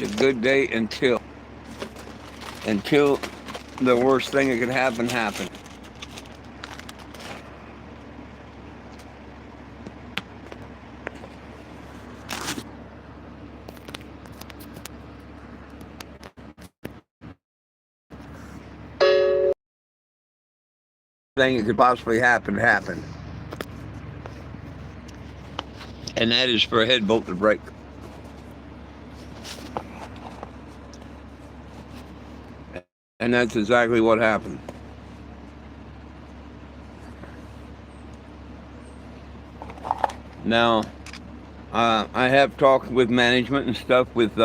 a good day until the worst thing that could happen happened. Thing that could possibly happen happened, and that is for a head bolt to break. And that's exactly what happened. Now, I have talked with management and stuff with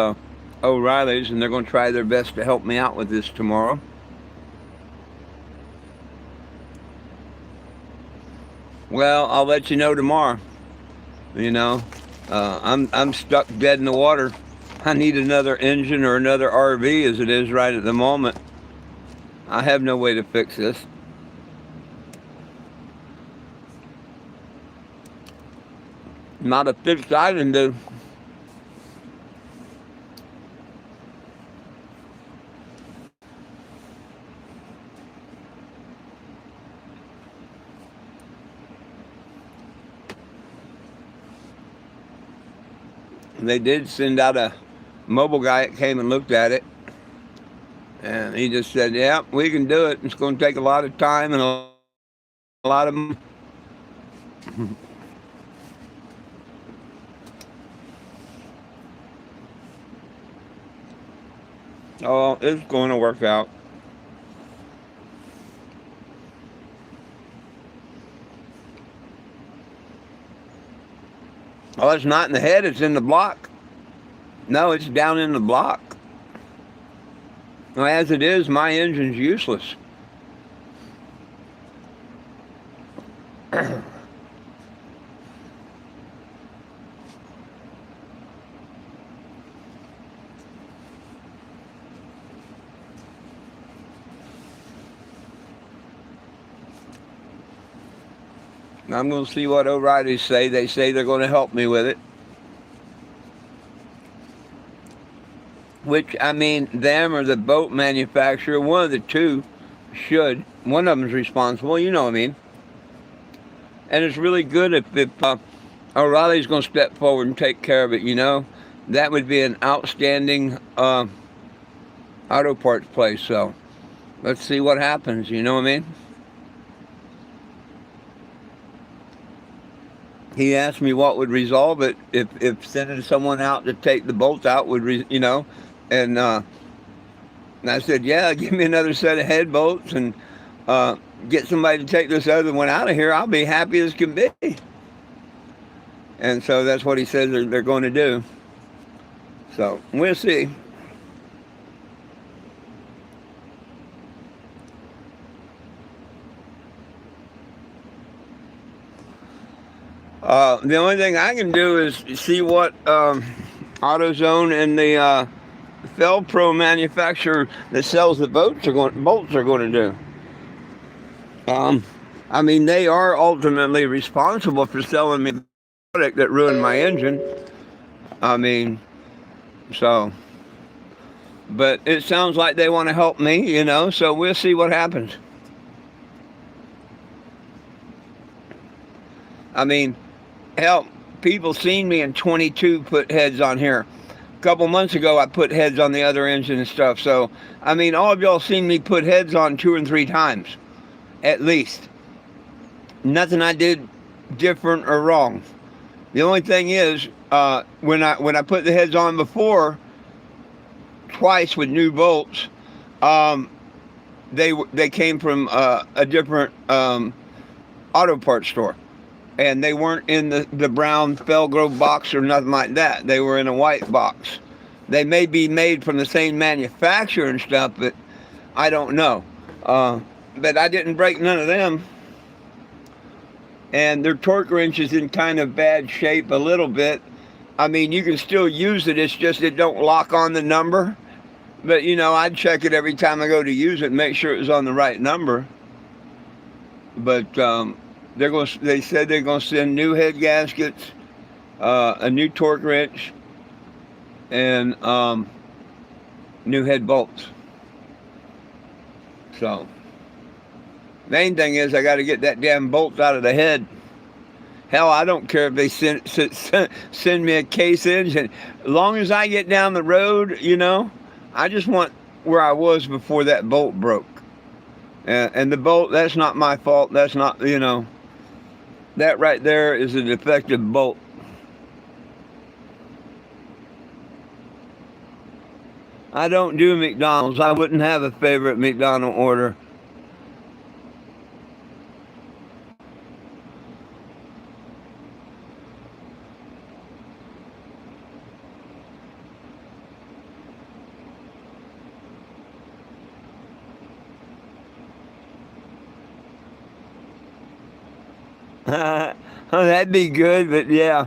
O'Reilly's, and they're going to try their best to help me out with this tomorrow. Well, I'll let you know tomorrow. You know, I'm stuck dead in the water. I need another engine or another RV as it is right at the moment. I have no way to fix this. Not a fix I can do. They did send out a mobile guy that came and looked at it. And he just said, yeah, we can do it. It's going to take a lot of time and a lot of money. Oh, it's going to work out. Oh, it's not in the head, it's in the block. No, it's down in the block. Well, as it is, my engine's useless. I'm going to see what O'Reilly's say. They say they're going to help me with it. Which, I mean, them or the boat manufacturer, one of the two should. One of them's responsible, you know what I mean. And it's really good if O'Reilly's going to step forward and take care of it, you know. That would be an outstanding auto parts place. So let's see what happens, you know what I mean. He asked me what would resolve it if sending someone out to take the bolt out would, you know, and I said, yeah, give me another set of head bolts and get somebody to take this other one out of here. I'll be happy as can be. And so that's what he says they're going to do. So we'll see. The only thing I can do is see what AutoZone and the Felpro manufacturer that sells the bolts are going to do. I mean, they are ultimately responsible for selling me the product that ruined my engine. I mean, so, but it sounds like they want to help me, you know, so we'll see what happens. I mean, hell, people seen me in 22 put heads on here. A couple months ago, I put heads on the other engine and stuff. So, I mean, all of y'all seen me put heads on 2 and 3 times, at least. Nothing I did different or wrong. The only thing is, when I put the heads on before, twice with new bolts, they came from a different auto parts store. And they weren't in the brown Felgrove box or nothing like that. They were in a white box. They may be made from the same manufacturer and stuff, but I don't know. But I didn't break none of them. And their torque wrench is in kind of bad shape a little bit. I mean, you can still use it. It's just it don't lock on the number. But, you know, I'd check it every time I go to use it and make sure it was on the right number. But they said they're going to send new head gaskets, a new torque wrench, and new head bolts. So, main thing is I got to get that damn bolt out of the head. Hell, I don't care if they send me a case engine. As long as I get down the road, I just want where I was before that bolt broke. And the bolt, that's not my fault. That's not, that right there is a defective bolt. I don't do McDonald's. I wouldn't have a favorite McDonald's order. Oh, that'd be good, but yeah.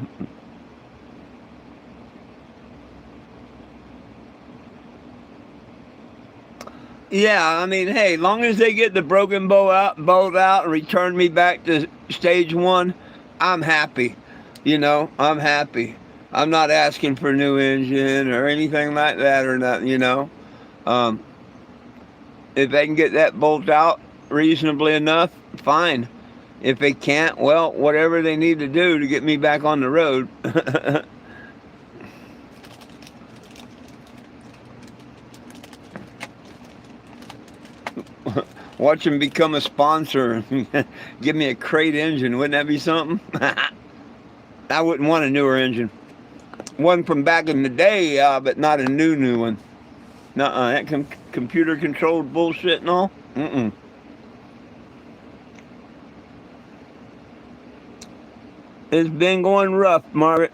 Yeah, I mean, hey, long as they get the broken bolt out and return me back to stage one, I'm happy. I'm happy. I'm not asking for a new engine or anything like that or nothing. Um, if they can get that bolt out reasonably enough, fine. If they can't, well, whatever they need to do to get me back on the road. Watch them become a sponsor. Give me a crate engine. Wouldn't that be something? I wouldn't want a newer engine. One from back in the day, but not a new one. Nuh-uh, that computer-controlled bullshit and all? Mm-mm. It's been going rough, Margaret.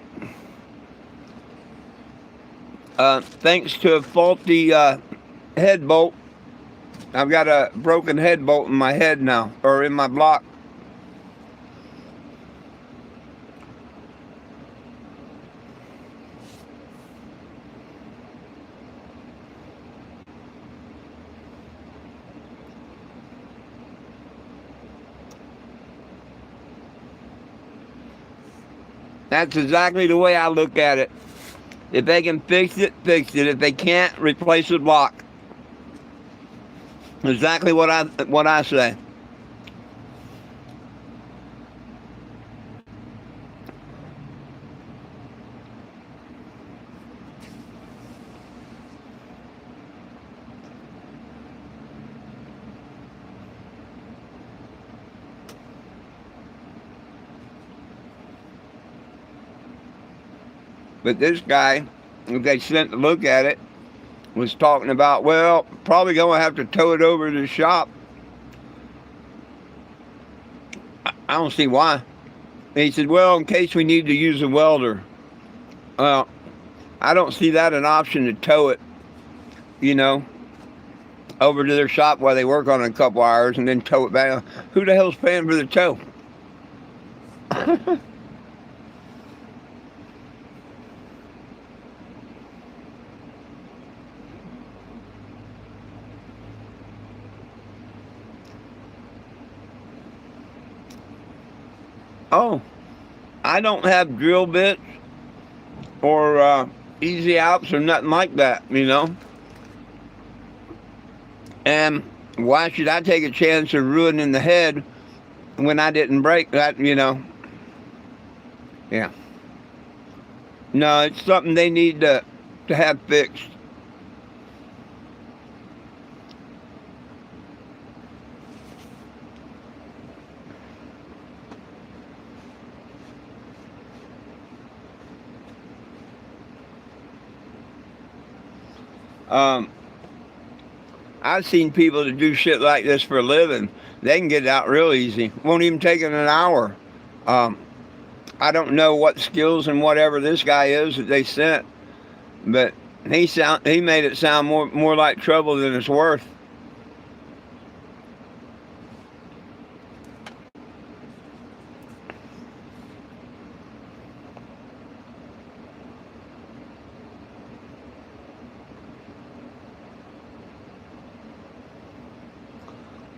Thanks to a faulty head bolt. I've got a broken head bolt in my head now, or in my block. That's exactly the way I look at it. If they can fix it, fix it. If they can't, replace the block. Exactly what I say. But this guy, if they sent to look at it, was talking about, well, probably going to have to tow it over to the shop. I don't see why. And he said, well, in case we need to use a welder. Well, I don't see that an option to tow it, over to their shop while they work on it a couple hours and then tow it back. Who the hell's paying for the tow? Oh, I don't have drill bits or easy outs or nothing like that, And why should I take a chance of ruining the head when I didn't break that, Yeah. No, it's something they need to have fixed. I've seen people that do shit like this for a living. They can get it out real easy. Won't even take them an hour. I don't know what skills and whatever this guy is that they sent, but he made it sound more like trouble than it's worth.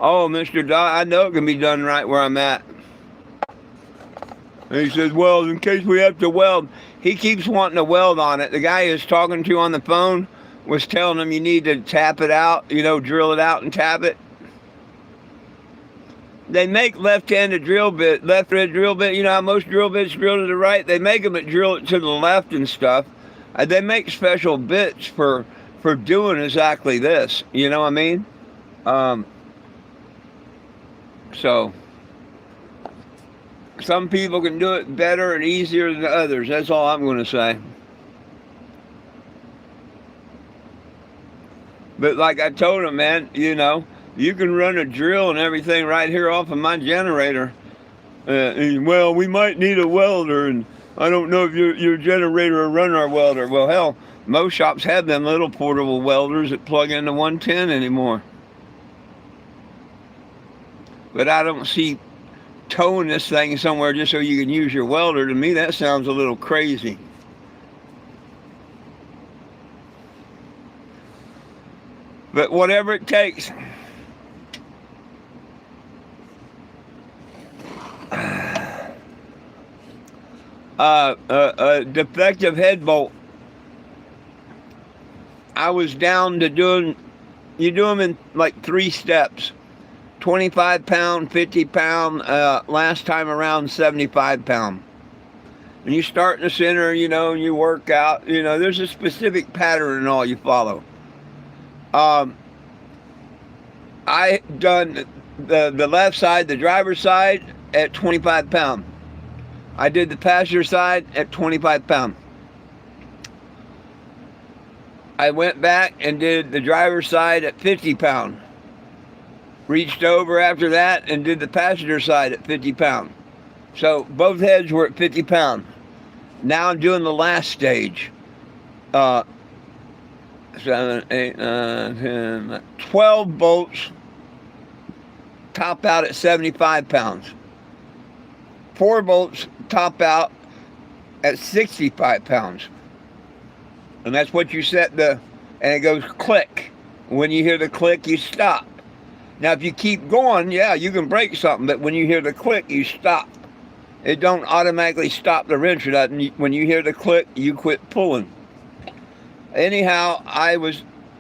Oh, Mr. Dodd, I know it can be done right where I'm at. And he says, well, in case we have to weld. He keeps wanting to weld on it. The guy he's talking to on the phone was telling them you need to tap it out, drill it out and tap it. They make left-handed drill bit, left-handed drill bit. You know how most drill bits drill to the right? They make them that drill it to the left and stuff. They make special bits for doing exactly this. You know what I mean? Um, so some people can do it better and easier than others. That's all I'm going to say. But like I told him, man, you can run a drill and everything right here off of my generator. Well, we might need a welder, and I don't know if your generator will run our welder. Well, hell, most shops have them little portable welders that plug into 110 anymore. But I don't see towing this thing somewhere just so you can use your welder. To me, that sounds a little crazy. But whatever it takes. Defective head bolt. I was down to you do them in like 3 steps. 25 pound, 50 pound, last time around 75 pound. And you start in the center, and you work out, there's a specific pattern in all you follow. I done the left side, the driver's side at 25 pound. I did the passenger side at 25 pound. I went back and did the driver's side at 50 pound. Reached over after that and did the passenger side at 50 pound. So both heads were at 50 pound. Now I'm doing the last stage. 7, 8, 9, 10, 12 bolts. Top out at 75 pounds. 4 bolts top out at 65 pounds. And that's what you set and it goes click. When you hear the click, you stop. Now, if you keep going, yeah, you can break something, but when you hear the click, you stop. It don't automatically stop the wrench or nothing. When you hear the click, you quit pulling. Anyhow, I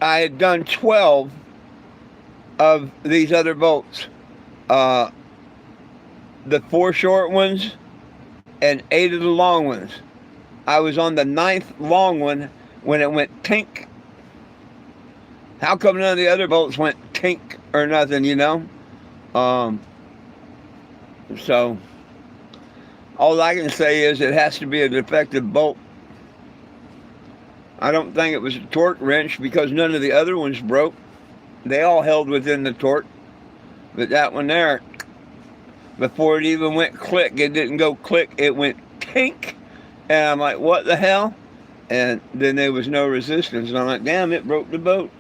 had done 12 of these other bolts. The 4 short ones and 8 of the long ones. I was on the 9th long one when it went tink. How come none of the other bolts went tink or nothing, So, all I can say is it has to be a defective bolt. I don't think it was a torque wrench because none of the other ones broke. They all held within the torque. But that one there, before it even went click, it didn't go click, it went tink. And I'm like, what the hell? And then there was no resistance. And I'm like, damn, it broke the boat.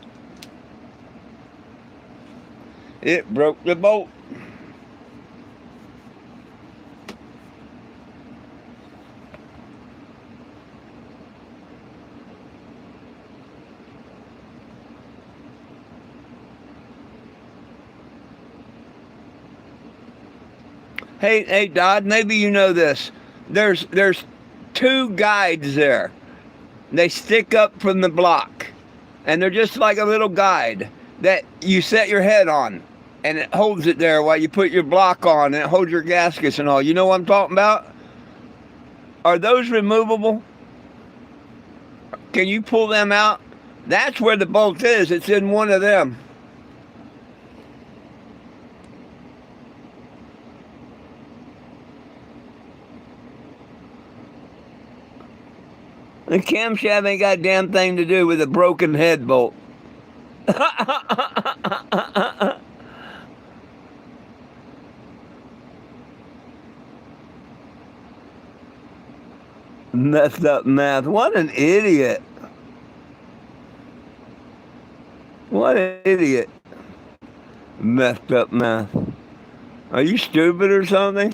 It broke the bolt. Hey, Dodd, maybe you know this. There's 2 guides there. They stick up from the block. And they're just like a little guide that you set your head on. And it holds it there while you put your block on. And it holds your gaskets and all. You know what I'm talking about? Are those removable? Can you pull them out? That's where the bolt is. It's in one of them. The camshaft ain't got a damn thing to do with a broken head bolt. Messed up math. What an idiot. What an idiot. Messed up math. Are you stupid or something?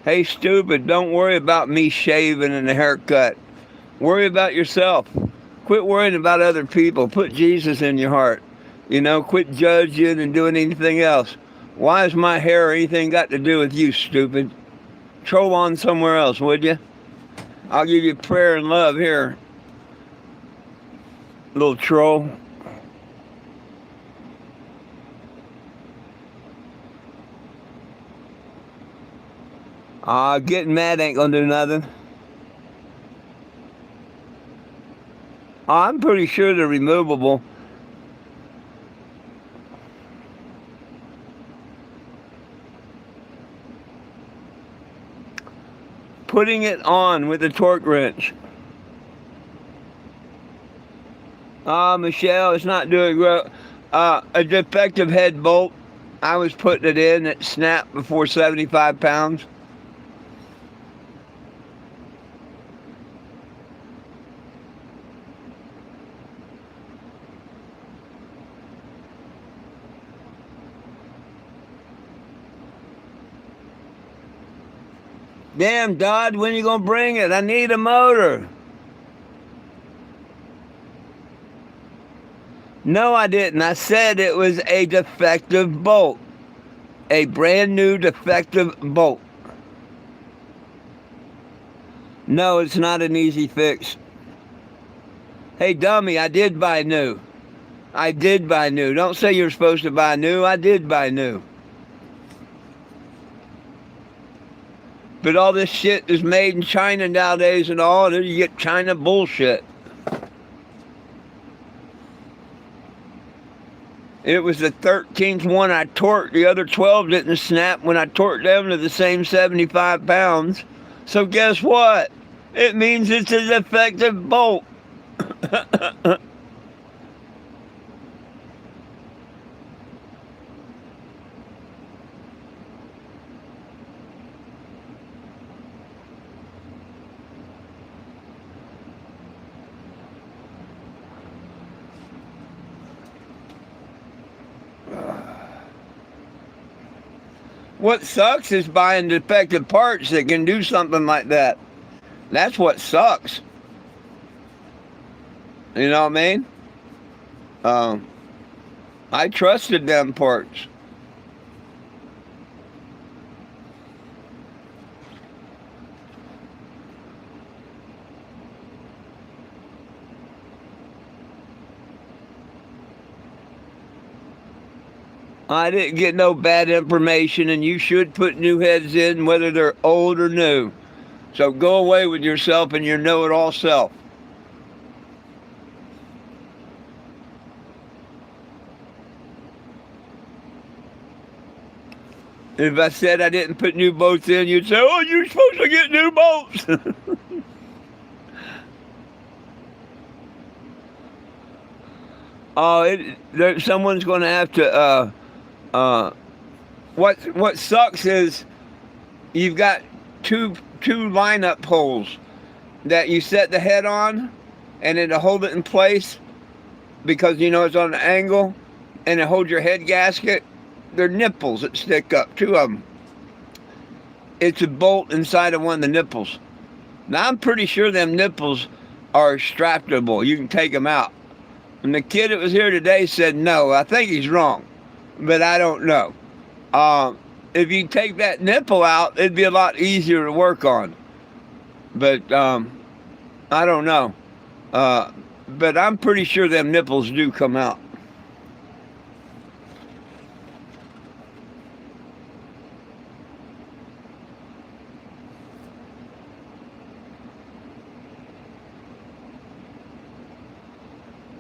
Hey, stupid, don't worry about me shaving and a haircut. Worry about yourself. Quit worrying about other people. Put Jesus in your heart. Quit judging and doing anything else. Why has my hair or anything got to do with you, stupid? Troll on somewhere else, would you? I'll give you prayer and love here, little troll. Getting mad ain't gonna do nothing. I'm pretty sure they're removable. Putting it on with a torque wrench. Michelle, it's not doing well. A defective head bolt. I was putting it in. It snapped before 75 pounds. Damn, Dodd, when you gonna bring it? I need a motor. No, I didn't. I said it was a defective bolt. A brand new defective bolt. No, it's not an easy fix. Hey, dummy, I did buy new. I did buy new. Don't say you're supposed to buy new. I did buy new. But all this shit is made in China nowadays and all, and you get China bullshit. It was the 13th one I torqued. The other 12 didn't snap when I torqued them to the same 75 pounds. So guess what? It means it's a defective bolt. What sucks is buying defective parts that can do something like that. That's what sucks. You know what I mean? I trusted them parts. I didn't get no bad information, and you should put new heads in, whether they're old or new. So go away with yourself and your know-it-all self. If I said I didn't put new bolts in, you'd say, oh, you're supposed to get new bolts. Someone's going to have to... what sucks is you've got two lineup poles that you set the head on, and it'll hold it in place because it's on an angle, and it holds your head gasket. They're nipples that stick up, two of them. It's a bolt inside of one of the nipples. Now I'm pretty sure them nipples are strappable. You can take them out. And the kid that was here today said no. I think he's wrong, but I don't know. If you take that nipple out, it'd be a lot easier to work on. But I don't know. But I'm pretty sure them nipples do come out.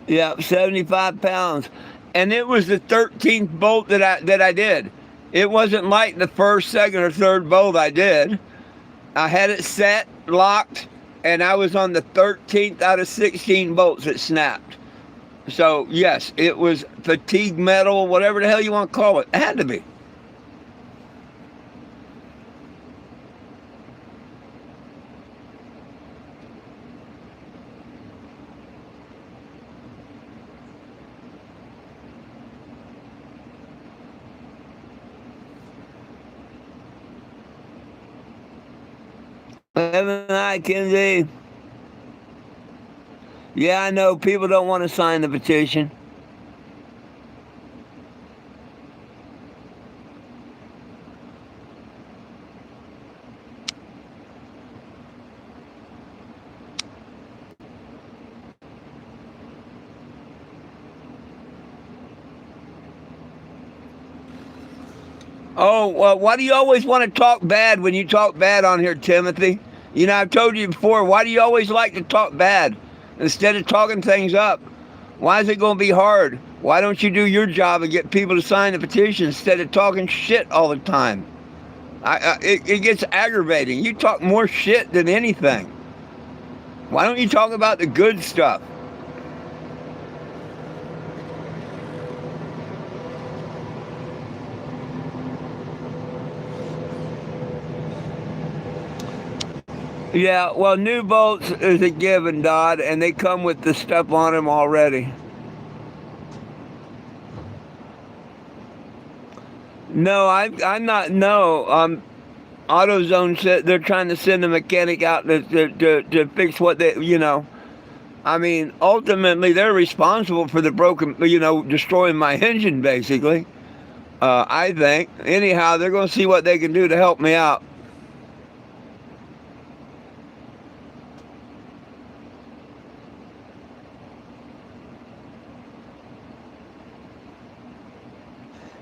Yeah, 75 pounds. And it was the 13th bolt that I did. It wasn't like the first, second, or third bolt I did. I had it set, locked, and I was on the 13th out of 16 bolts that snapped. So, yes, it was fatigue metal, whatever the hell you want to call it. It had to be. Kevin, hi, Kinsey. Yeah, I know people don't want to sign the petition. Oh, well, why do you always want to talk bad when you talk bad on here, Timothy? You know, I've told you before, why do you always like to talk bad instead of talking things up? Why is it going to be hard? Why don't you do your job and get people to sign the petition instead of talking shit all the time? It gets aggravating. You talk more shit than anything. Why don't you talk about the good stuff? Yeah, well, new bolts is a given, Dodd, and they come with the stuff on them already. No, I'm not. No, AutoZone said they're trying to send a mechanic out to fix what they, you know. I mean, ultimately, they're responsible for the broken, you know, destroying my engine, basically. I think. Anyhow, they're going to see what they can do to help me out.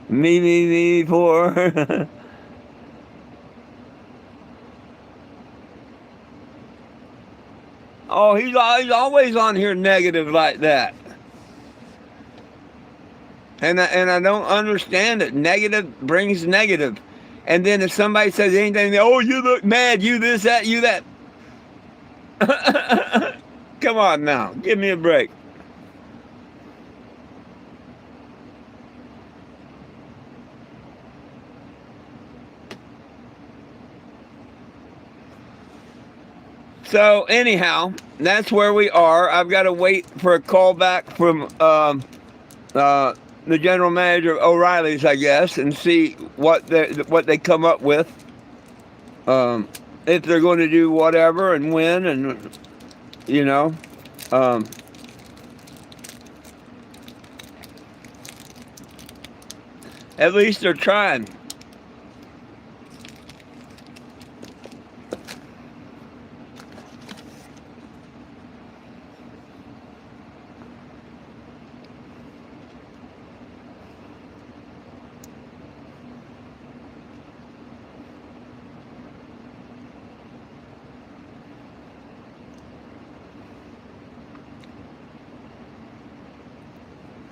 Me, for. Oh, he's always on here negative like that. And I don't understand it. Negative brings negative. And then if somebody says anything, oh, you look mad, you this, that, you that. Come on now, give me a break. So anyhow, that's where we are. I've got to wait for a call back from the general manager of O'Reilly's, I guess, and see what they come up with. If they're going to do whatever and when, and you know, at least they're trying.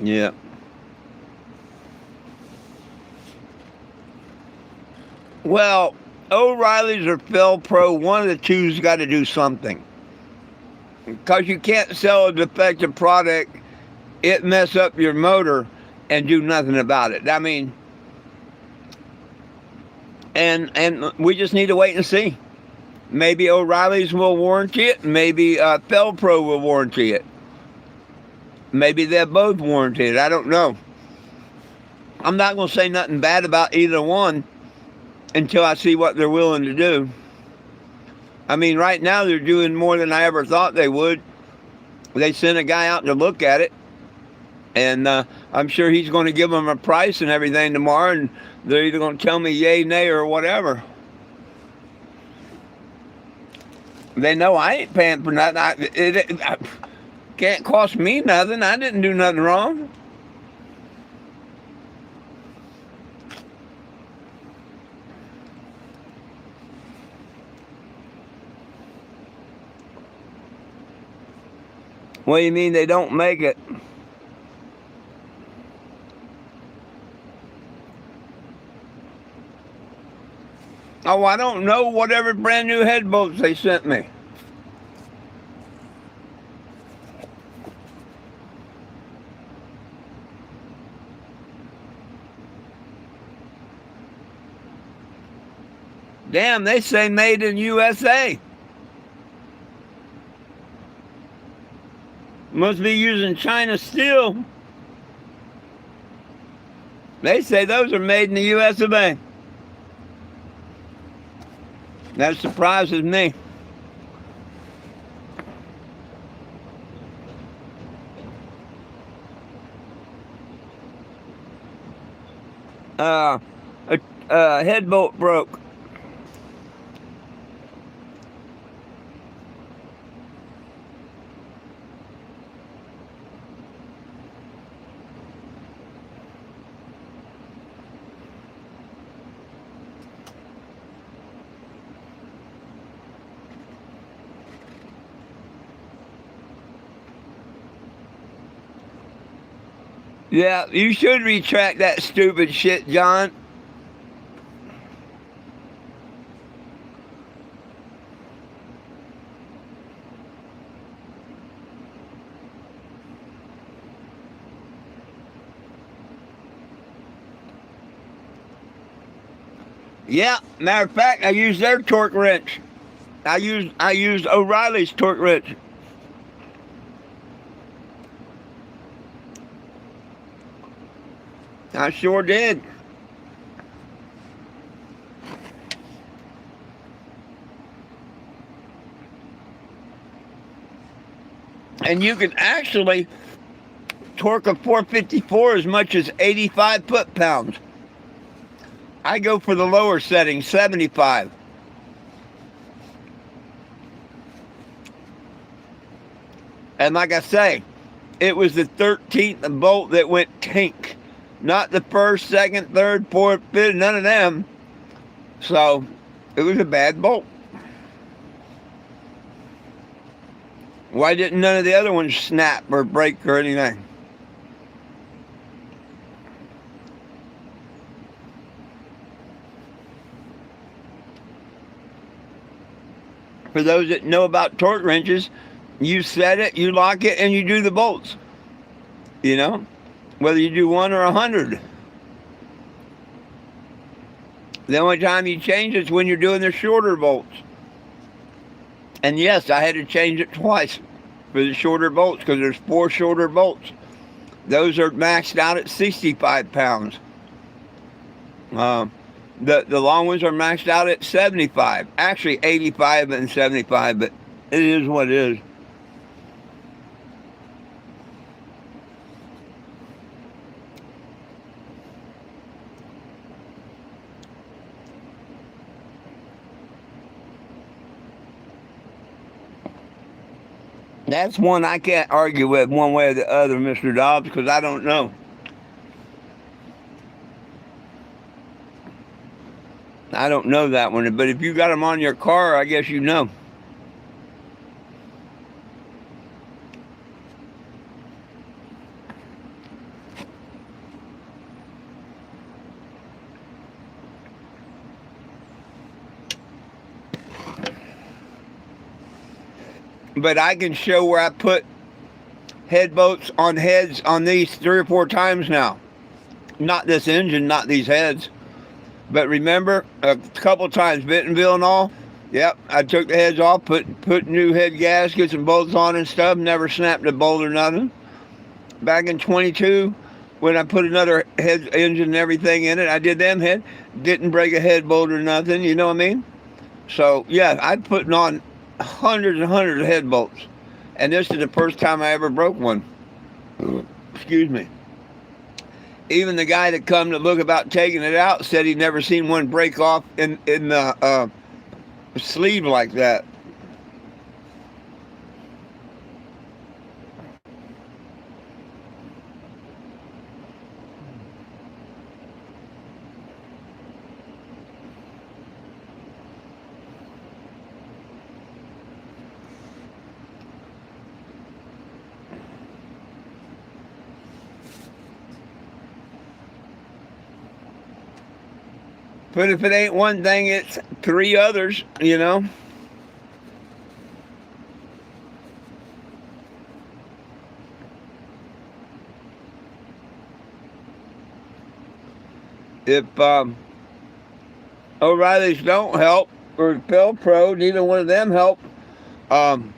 Yeah. Well, O'Reilly's or Fel Pro, one of the two's got to do something. Because you can't sell a defective product, it mess up your motor, and do nothing about it. I mean, and we just need to wait and see. Maybe O'Reilly's will warranty it. Maybe Fel Pro will warranty it. Maybe they're both warranted. I don't know. I'm not going to say nothing bad about either one until I see what they're willing to do. I mean, right now they're doing more than I ever thought they would. They sent a guy out to look at it, and I'm sure he's going to give them a price and everything tomorrow, and they're either going to tell me yay, nay, or whatever. They know I ain't paying for nothing. It can't cost me nothing. I didn't do nothing wrong. What do you mean they don't make it? Oh, I don't know. Whatever brand new head bolts they sent me. Damn, they say made in USA. Must be using China steel. They say those are made in the US of A. That surprises me. Uh, a head bolt broke. Yeah, you should retract that stupid shit, John. Yeah, matter of fact, I used their torque wrench. I used O'Reilly's torque wrench. I sure did. And you can actually torque a 454 as much as 85 foot-pounds. I go for the lower setting, 75. And like I say, it was the 13th bolt that went tink. Not the first, second, third, fourth, fifth, none of them. So it was a bad bolt. Why didn't none of the other ones snap or break or anything? For those that know about torque wrenches, you set it, you lock it, and you do the bolts. You know, whether you do 1 or 100. The only time you change it's when you're doing the shorter bolts. And yes, I had to change it twice for the shorter bolts because there's 4 shorter bolts. Those are maxed out at 65 pounds. The long ones are maxed out at 75. Actually, 85 and 75, but it is what it is. That's one I can't argue with one way or the other, Mr. Dobbs, because I don't know. I don't know that one, but if you got them on your car, I guess you know. But I can show where I put head bolts on heads on these 3 or 4 times now. Not this engine, not these heads. But remember, a couple times, Bentonville and all, yep, I took the heads off, put new head gaskets and bolts on and stuff, never snapped a bolt or nothing. Back in 22, when I put another head engine and everything in it, I did them head, didn't break a head bolt or nothing, you know what I mean? So, yeah, I'm putting on hundreds and hundreds of head bolts. And this is the first time I ever broke one. Excuse me. Even the guy that come to look about taking it out said he'd never seen one break off in the sleeve like that. But if it ain't one thing, it's 3 others, you know. If O'Reilly's don't help, or Pel Pro, neither one of them help, um,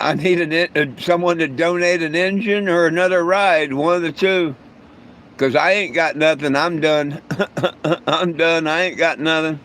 I need someone to donate an engine or another ride, one of the two. Because I ain't got nothing. I'm done. I'm done. I ain't got nothing.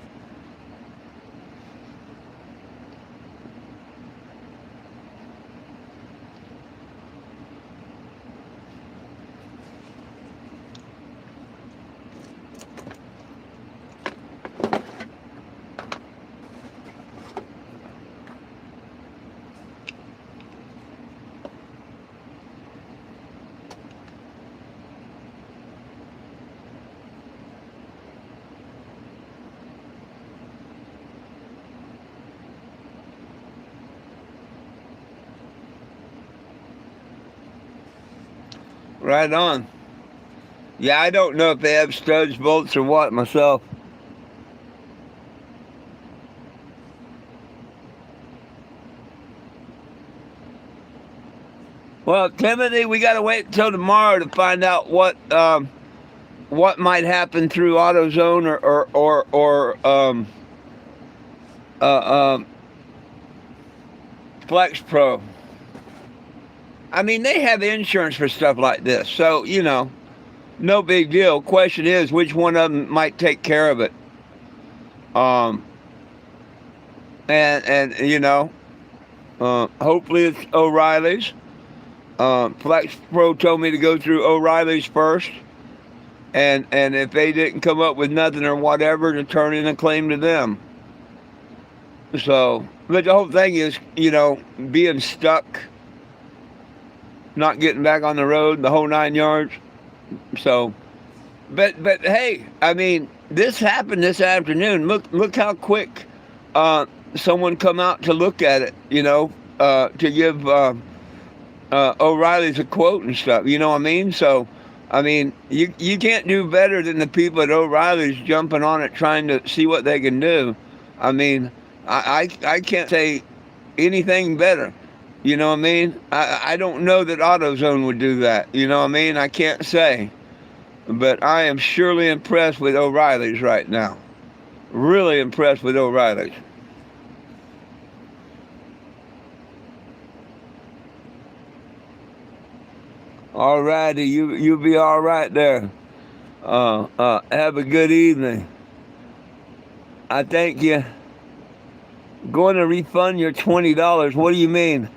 Right on. Yeah, I don't know if they have studs, bolts, or what myself. Well, Timothy, we got to wait until tomorrow to find out what might happen through AutoZone or uh, um, Flex Pro. I mean, they have insurance for stuff like this, so no big deal. Question is, which one of them might take care of it? Um, and hopefully it's O'Reilly's. Flex Pro told me to go through O'Reilly's first, and if they didn't come up with nothing or whatever, to turn in a claim to them. So, but the whole thing is, being stuck, not getting back on the road, the whole 9 yards. So, but hey, I mean, this happened this afternoon. Look how quick someone come out to look at it. To give O'Reilly's a quote and stuff. You know what I mean? So, I mean, you can't do better than the people at O'Reilly's jumping on it, trying to see what they can do. I mean, I can't say anything better. You know what I mean? I don't know that AutoZone would do that. You know what I mean? I can't say. But I am surely impressed with O'Reilly's right now. Really impressed with O'Reilly's. All righty, you be all right there. Have a good evening. I thank you. Going to refund your $20. What do you mean?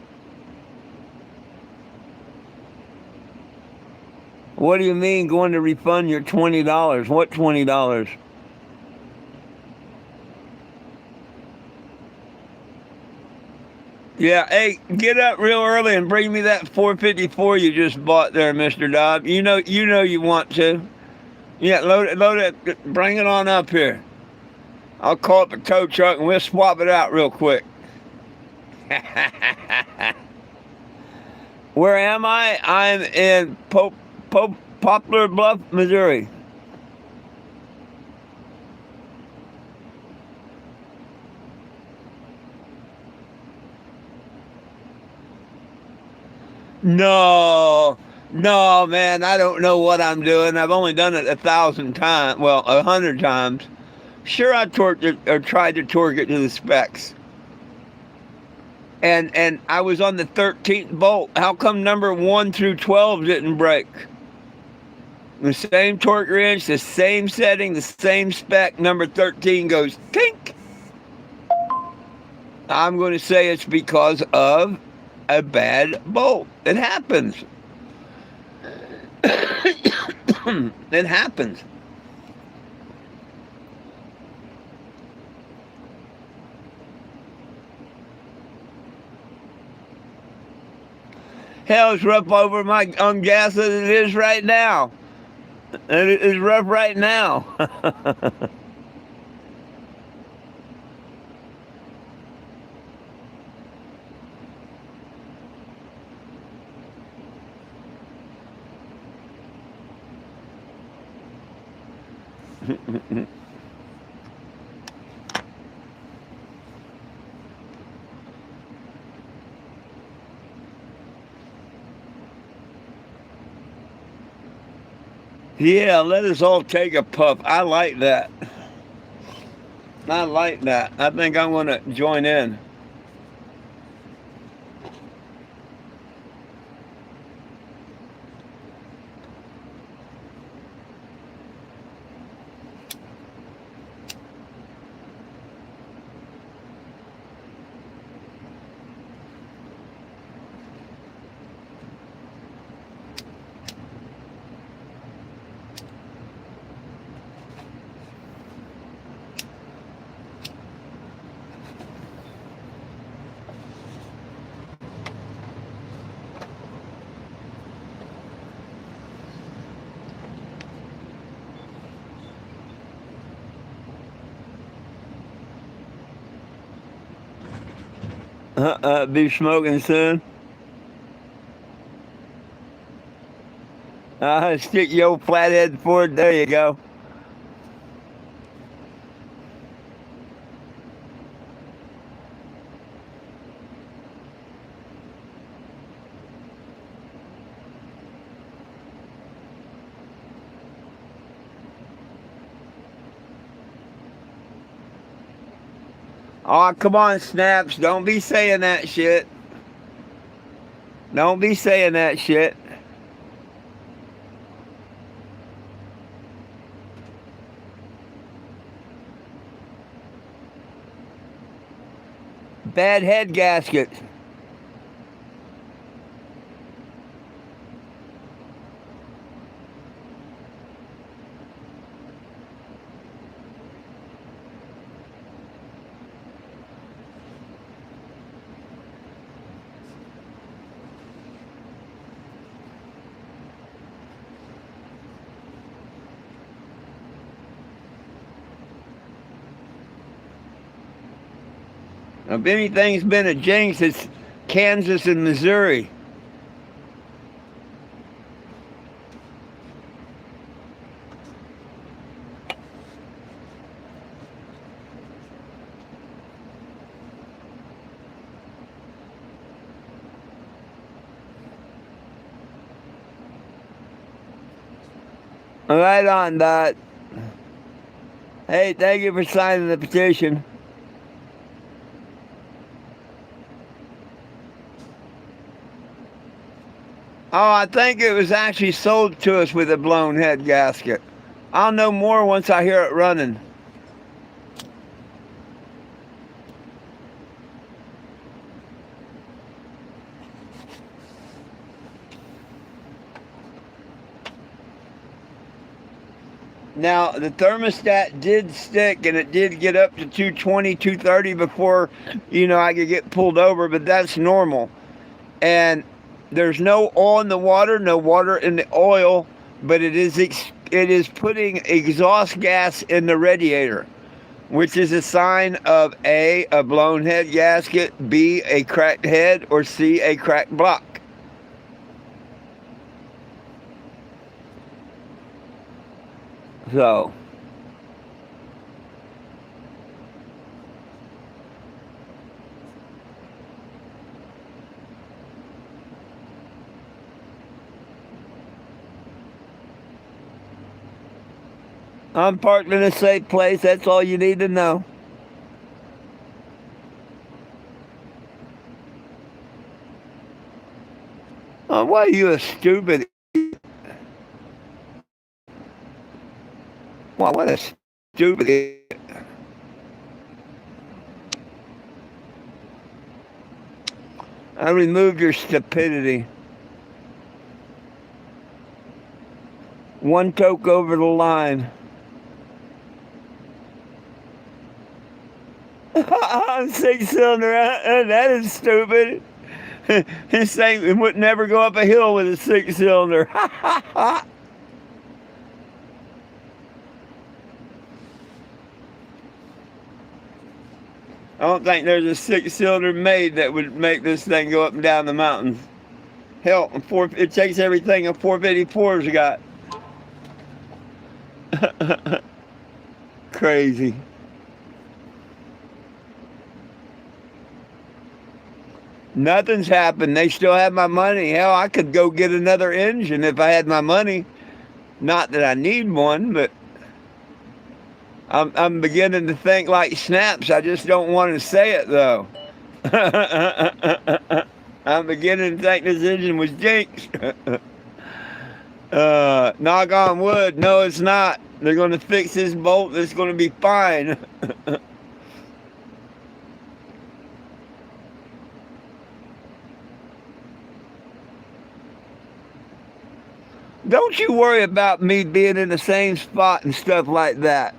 What do you mean going to refund your $20? What $20? Yeah, hey, get up real early and bring me that 454 you just bought there, Mr. Dobb. You want to. Yeah, load it, bring it on up here. I'll call up a tow truck and we'll swap it out real quick. Where am I? I'm in Poplar, Bluff, Missouri. No, no, man, I don't know what I'm doing. I've only done it 1,000 times. Well, 100 times. Sure, I torqued it or tried to torque it to the specs. And I was on the 13th bolt. How come number 1 through 12 didn't break? The same torque wrench, the same setting, the same spec. Number 13 goes tink. I'm going to say it's because of a bad bolt. It happens. It happens. Hell, it's rough over my on gas as it is right now. It is rough right now. Yeah, let us all take a puff. I like that. I like that. I think I'm going to join in. Be smoking soon. Stick your old flathead forward. There you go. Oh, come on, Snaps. Don't be saying that shit. Don't be saying that shit. Bad head gasket. If anything's been a jinx, it's Kansas and Missouri. Right on, Dot. Hey, thank you for signing the petition. Oh, I think it was actually sold to us with a blown head gasket. I'll know more once I hear it running. Now, the thermostat did stick, and it did get up to 220, 230 before, I could get pulled over, but that's normal. And there's no oil in the water, no water in the oil, but it is putting exhaust gas in the radiator, which is a sign of A, a blown head gasket, B, a cracked head, or C, a cracked block. So, I'm parked in a safe place. That's all you need to know. Oh, why are you a stupid? Wow, what a stupid. I removed your stupidity. One toke over the line. Six-cylinder, that is stupid. This thing would never go up a hill with a six-cylinder. I don't think there's a six-cylinder made that would make this thing go up and down the mountains. Hell, it takes everything a 454's got. Crazy. Nothing's happened. They still have my money. Hell, I could go get another engine if I had my money. Not that I need one, but I'm beginning to think like Snaps. I just don't want to say it, though. I'm beginning to think this engine was jinxed. Knock on wood. No, it's not. They're going to fix this bolt. It's going to be fine. Don't you worry about me being in the same spot and stuff like that.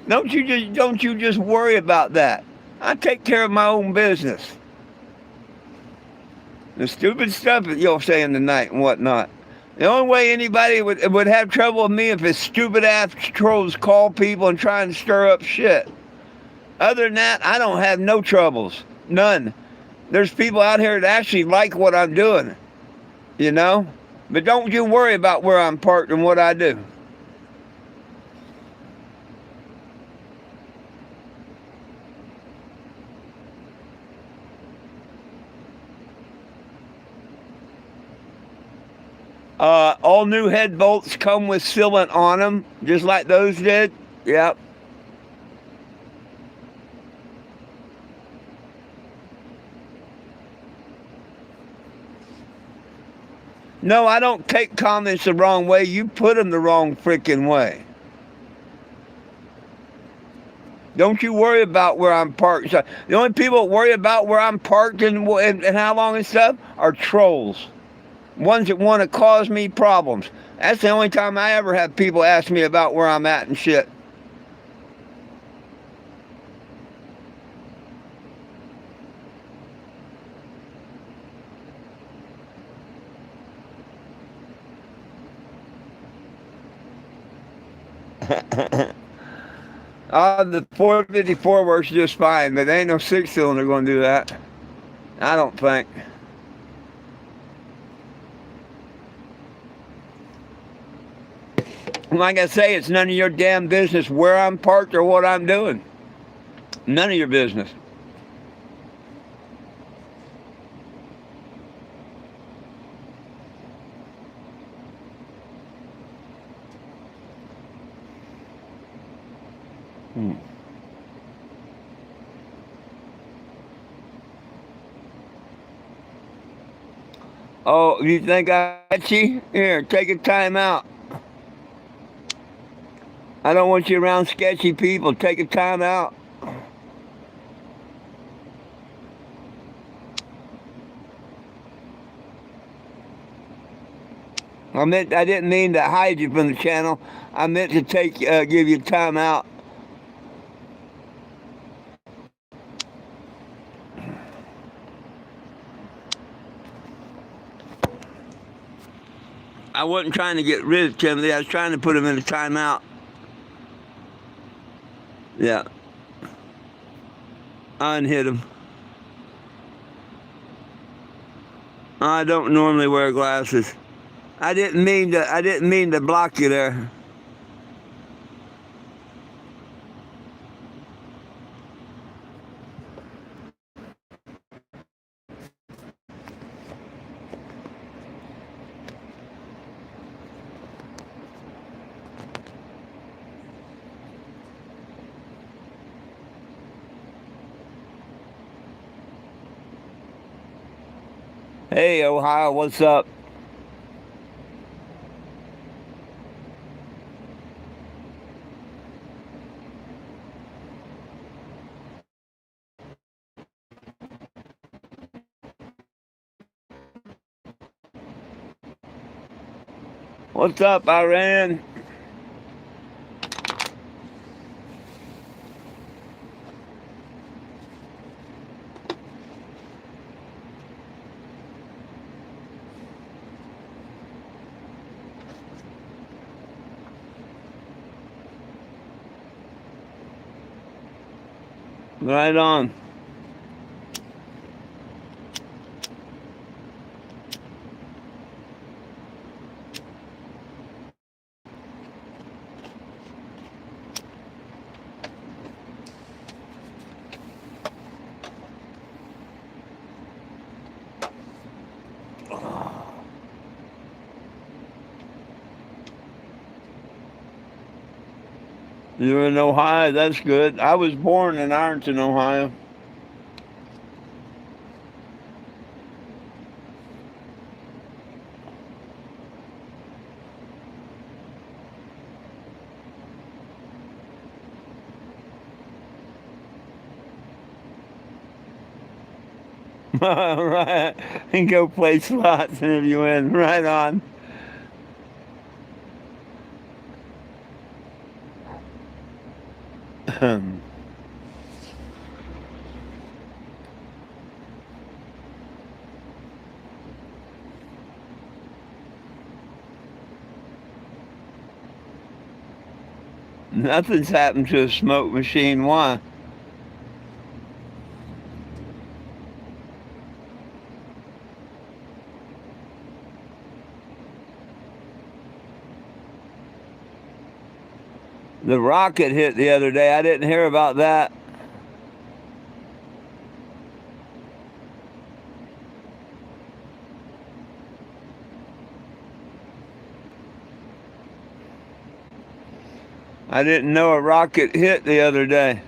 Don't you just worry about that. I take care of my own business. The stupid stuff that you're saying tonight and whatnot. The only way anybody would have trouble with me if his stupid ass trolls call people and try and stir up shit. Other than that, I don't have no troubles. None. There's people out here that actually like what I'm doing. But don't you worry about where I'm parked and what I do. All new head bolts come with sealant on them, just like those did. Yep. No, I don't take comments the wrong way. You put them the wrong freaking way. Don't you worry about where I'm parked. So the only people that worry about where I'm parked and how long and stuff are trolls. Ones that want to cause me problems. That's the only time I ever have people ask me about where I'm at and shit. The 454 works just fine, but there ain't no six-cylinder going to do that. I don't think. Like I say, it's none of your damn business where I'm parked or what I'm doing. None of your business. Oh, you think I got you? Here, take a time out. I don't want you around sketchy people. Take a time out. I didn't mean to hide you from the channel. I meant to give you time out. I wasn't trying to get rid of Timothy. I was trying to put him in a timeout. Yeah. I unhit him. I don't normally wear glasses. I didn't mean to block you there. Hey, Ohio, what's up? What's up, Iran? Right on. You're in Ohio. That's good. I was born in Ironton, Ohio. Right. And go play slots, and if you win, right on. Nothing's happened to a smoke machine. Why? The rocket hit the other day. I didn't hear about that. I didn't know a rocket hit the other day.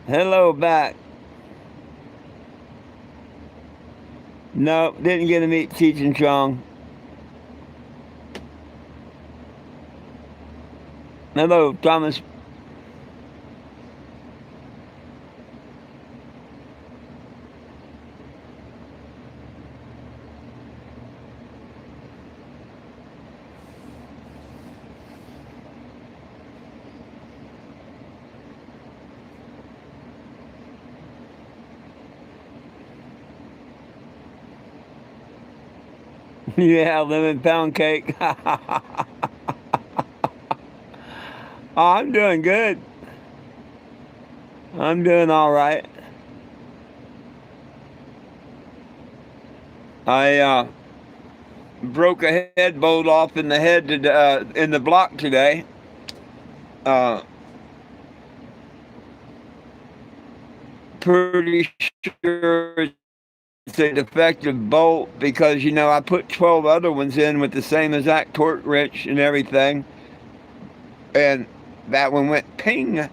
Hello back. No, didn't get to meet Cheech and Chong. Hello, Thomas. Yeah, lemon pound cake. Oh, I'm doing good. I'm doing all right. I broke a head bolt off in the head in the block today. Uh, Pretty sure it's a defective bolt because I put 12 other ones in with the same exact torque wrench and everything, and that one went ping.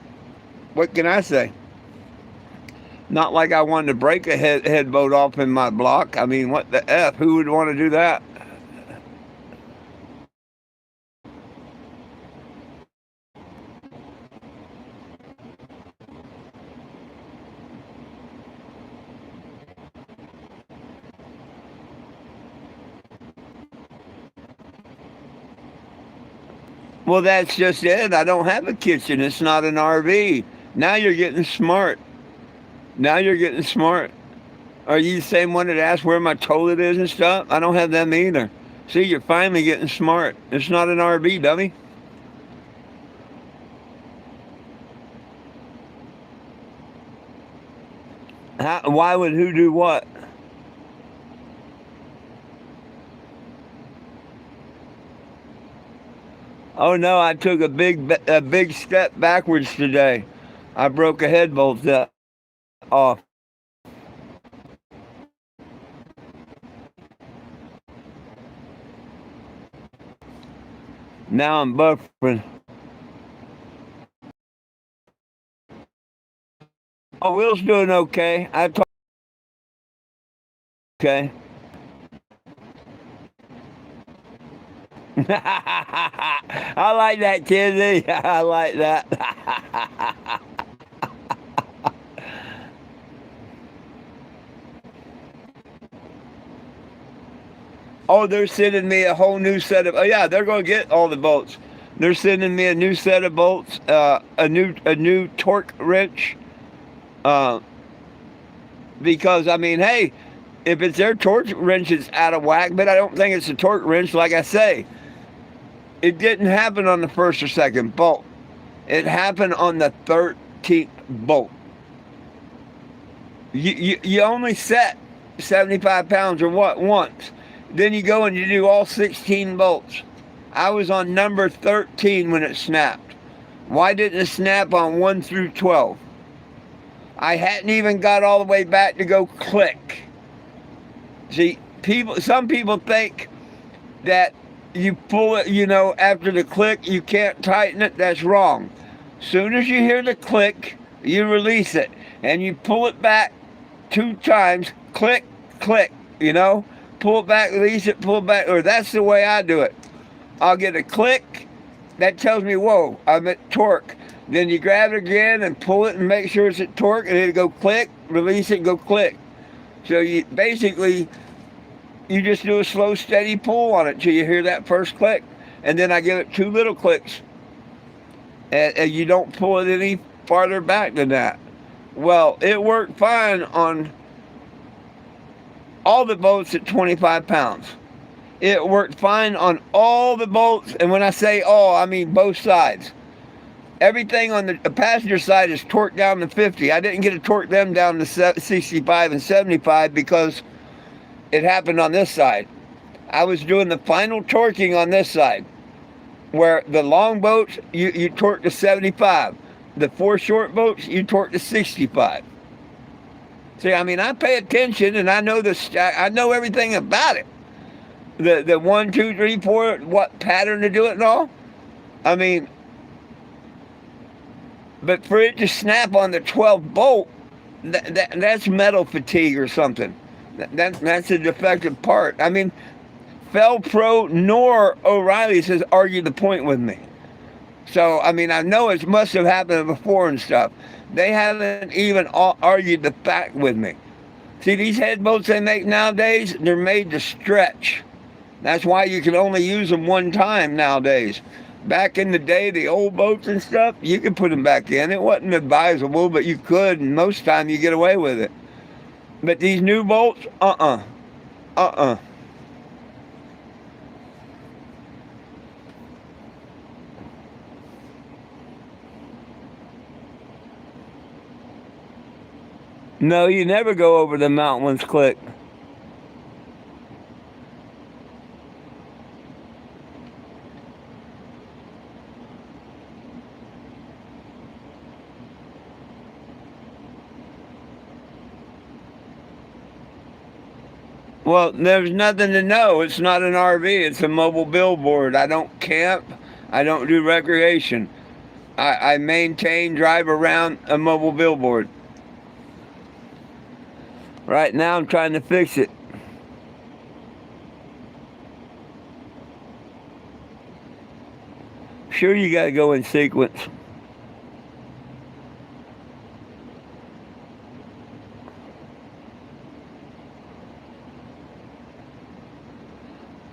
What can I say? Not like I wanted to break a head bolt off in my block. I mean, what the F? Who would want to do that? Well, that's just it. I don't have a kitchen. It's not an RV. Now you're getting smart. Now you're getting smart. Are you the same one that asked where my toilet is and stuff? I don't have them either. See, you're finally getting smart. It's not an RV, dummy. Why would who do what? Oh no, I took a big step backwards today. I broke a head bolt off. Now I'm buffering. Oh, Will's doing okay. Okay. I like that, Kizzy. I like that. Oh, they're sending me a whole new set of. Oh yeah, they're going to get all the bolts. They're sending me a new set of bolts, a new torque wrench. Uh, because I mean, hey, if it's their torque wrench, it's out of whack. But I don't think it's a torque wrench. Like I say, it didn't happen on the first or second bolt. It happened on the 13th bolt. You only set 75 pounds or what once. Then you go and you do all 16 bolts. I was on number 13 when it snapped. Why didn't it snap on 1 through 12? I hadn't even got all the way back to go click. See, some people think that you pull it, after the click, you can't tighten it. That's wrong. Soon as you hear the click, you release it. And you pull it back 2 times, click, click, pull it back, release it, pull it back. Or that's the way I do it. I'll get a click. That tells me, whoa, I'm at torque. Then you grab it again and pull it and make sure it's at torque, and it'll go click, release it, go click. So you just do a slow, steady pull on it till you hear that first click. And then I give it 2 little clicks. And you don't pull it any farther back than that. Well, it worked fine on all the bolts at 25 pounds. It worked fine on all the bolts. And when I say all, I mean both sides. Everything on the passenger side is torqued down to 50. I didn't get to torque them down to 65 and 75 because it happened on this side. I was doing the final torquing on this side. Where the long boats, you torque to 75. The four short boats, you torque to 65. See, I mean, I pay attention and I know I know everything about it. The one, two, three, four, what pattern to do it and all. I mean, but for it to snap on the 12th bolt, that's metal fatigue or something. That's a defective part. I mean, Fel Pro nor O'Reilly's has argued the point with me. So, I mean, I know it must have happened before and stuff. They haven't even argued the fact with me. See, these head bolts they make nowadays, they're made to stretch. That's why you can only use them one time nowadays. Back in the day, the old boats and stuff, you could put them back in. It wasn't advisable, but you could, and most time you get away with it. But these new bolts, No, you never go over the mount once click. Well, there's nothing to know. It's not an RV. It's a mobile billboard. I don't camp. I don't do recreation. I maintain, drive around a mobile billboard. Right now I'm trying to fix it. Sure, you got to go in sequence.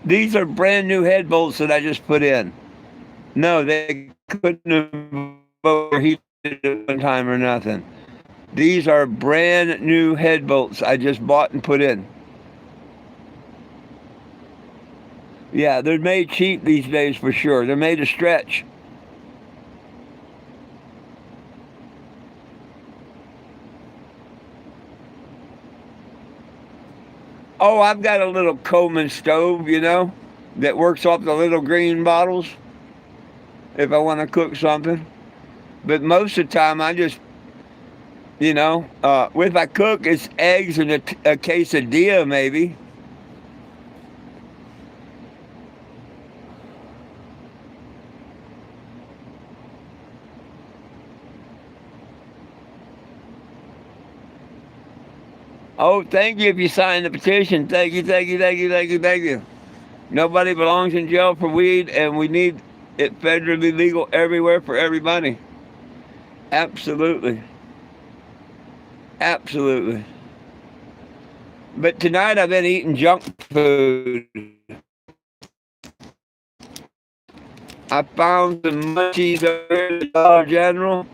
These are brand new head bolts that I just put in. No, they couldn't have overheated at one time or nothing. These are brand new head bolts I just bought and put in. Yeah, they're made cheap these days for sure. They're made to stretch. Oh, I've got a little Coleman stove, that works off the little green bottles if I want to cook something. But most of the time I just, if I cook, it's eggs and a quesadilla maybe. Oh, thank you if you signed the petition. Thank you, thank you, thank you, thank you, thank you. Nobody belongs in jail for weed, and we need it federally legal everywhere for everybody. Absolutely. Absolutely. But tonight I've been eating junk food. I found some munchies over at Dollar General.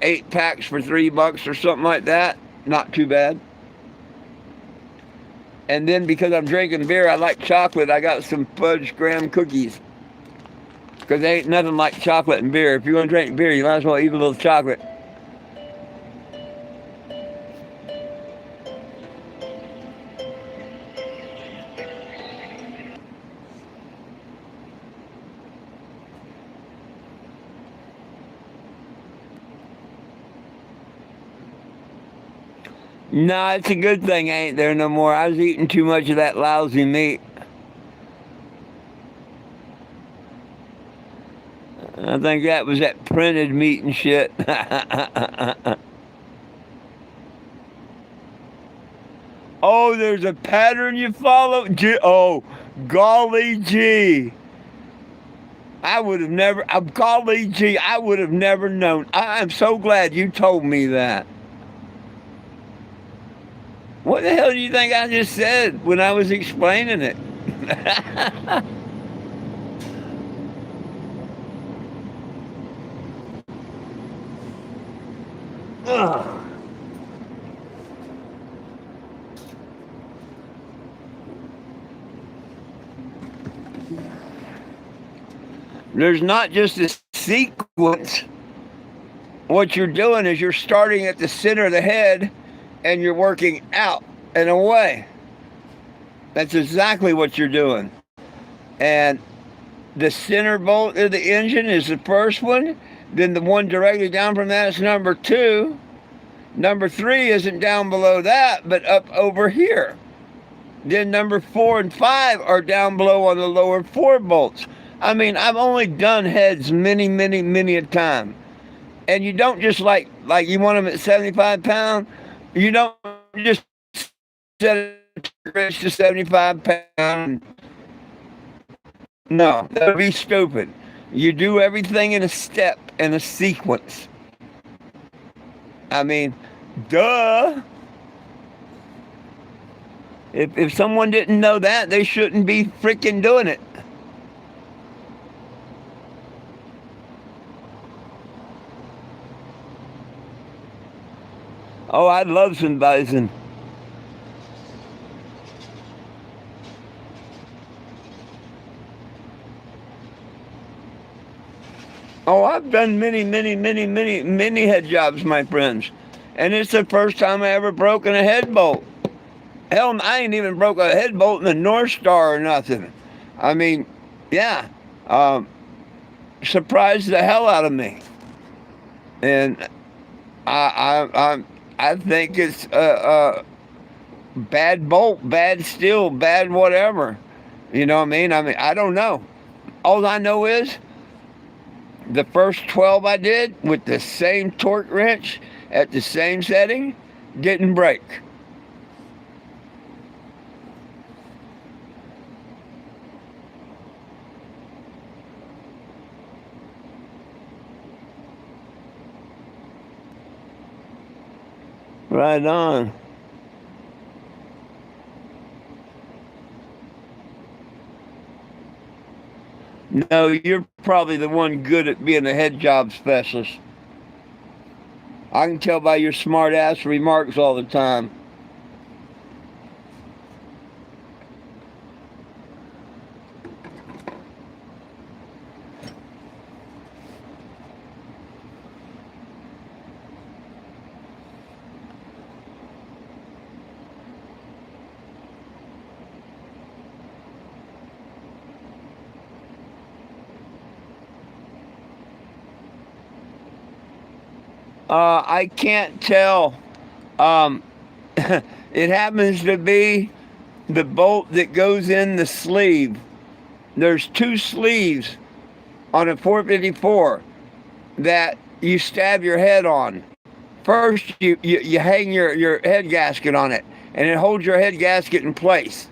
8 packs for $3 or something like that. Not too bad. And then because I'm drinking beer, I like chocolate. I got some fudge graham cookies. Because there ain't nothing like chocolate and beer. If you're going to drink beer, you might as well eat a little chocolate. No, it's a good thing I ain't there no more. I was eating too much of that lousy meat. I think that was that printed meat and shit. Oh, there's a pattern you follow? Oh, golly gee. I would have never, golly gee, I would have never known. I'm so glad you told me that. What the hell do you think I just said when I was explaining it? Ugh. There's not just a sequence. What you're doing is you're starting at the center of the head and you're working out and away. That's exactly what you're doing. And the center bolt of the engine is the first one. Then the one directly down from that is number two. Number three isn't down below that, but up over here. Then number 4 and 5 are down below on the lower 4 bolts. I mean, I've only done heads many, many, many a time. And you don't just like you want them at 75 pounds. You don't just set a wrench to 75 pounds. No, that would be stupid. You do everything in a step and a sequence. I mean, duh. If someone didn't know that, they shouldn't be freaking doing it. Oh, I love some bison. Oh, I've done many, many, many, many, many head jobs, my friends. And it's the first time I ever broken a head bolt. Hell, I ain't even broke a head bolt in the North Star or nothing. I mean, yeah, um, surprised the hell out of me. And I think it's bad bolt, bad steel, bad whatever. You know what I mean? I don't know. All I know is the first 12 I did with the same torque wrench at the same setting didn't break. Right on. No, you're probably the one good at being a head job specialist. I can tell by your smart ass remarks all the time. I can't tell. Um, it happens to be the bolt that goes in the sleeve. There's two sleeves on a 454 that you stab your head on. First, you hang your head gasket on it, and it holds your head gasket in place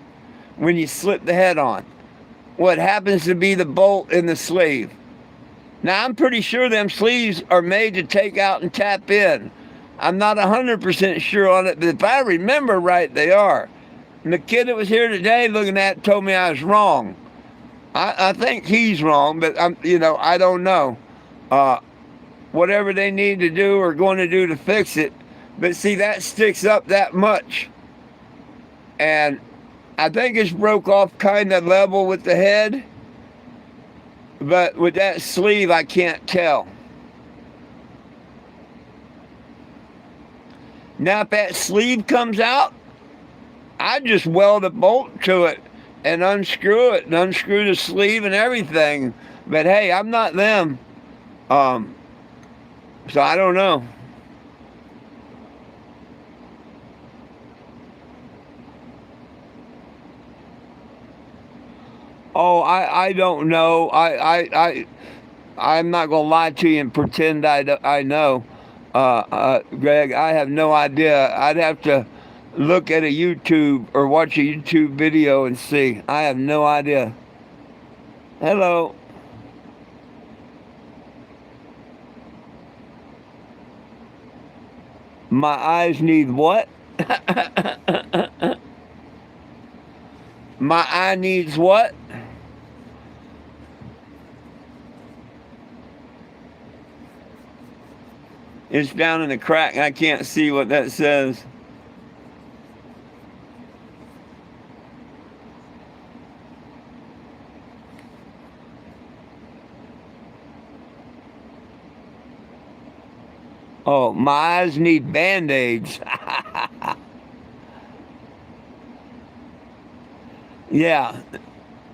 when you slip the head on. What happens to be the bolt in the sleeve. Now, I'm pretty sure them sleeves are made to take out and tap in. I'm not 100% sure on it, but if I remember right, they are. And the kid that was here today looking at it told me I was wrong. I think he's wrong, but I don't know. Uh, Whatever they need to do or going to do to fix it. But see, that sticks up that much. And I think it's broke off kind of level with the head. But with that sleeve, I can't tell. Now, if that sleeve comes out, I just weld a bolt to it and unscrew it and unscrew the sleeve and everything. But hey, I'm not them. Um, so I don't know. Oh, I don't know. I'm not gonna lie to you and pretend I know. Greg, I have no idea. I'd have to look at a YouTube or watch a YouTube video and see. I have no idea. Hello. My eyes need what? My eye needs what? It's down in the crack. I can't see what that says. Oh, my eyes need band-aids. Yeah,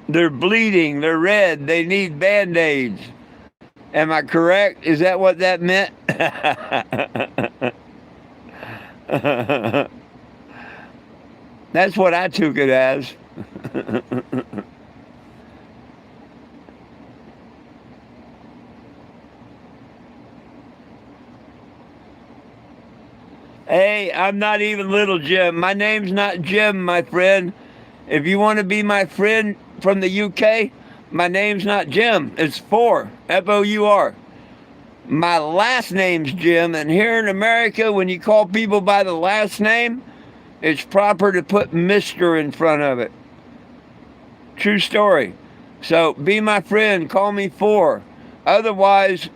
they're bleeding, they're red, they need band-aids. Am I correct? Is that what that meant? That's what I took it as. Hey, I'm not even little Jim. My name's not Jim, my friend. If you want to be my friend from the UK, my name's not Jim. It's Four. Four. My last name's Jim, and here in America, when you call people by the last name, it's proper to put Mr. in front of it. True story. So be my friend, call me Four. Otherwise,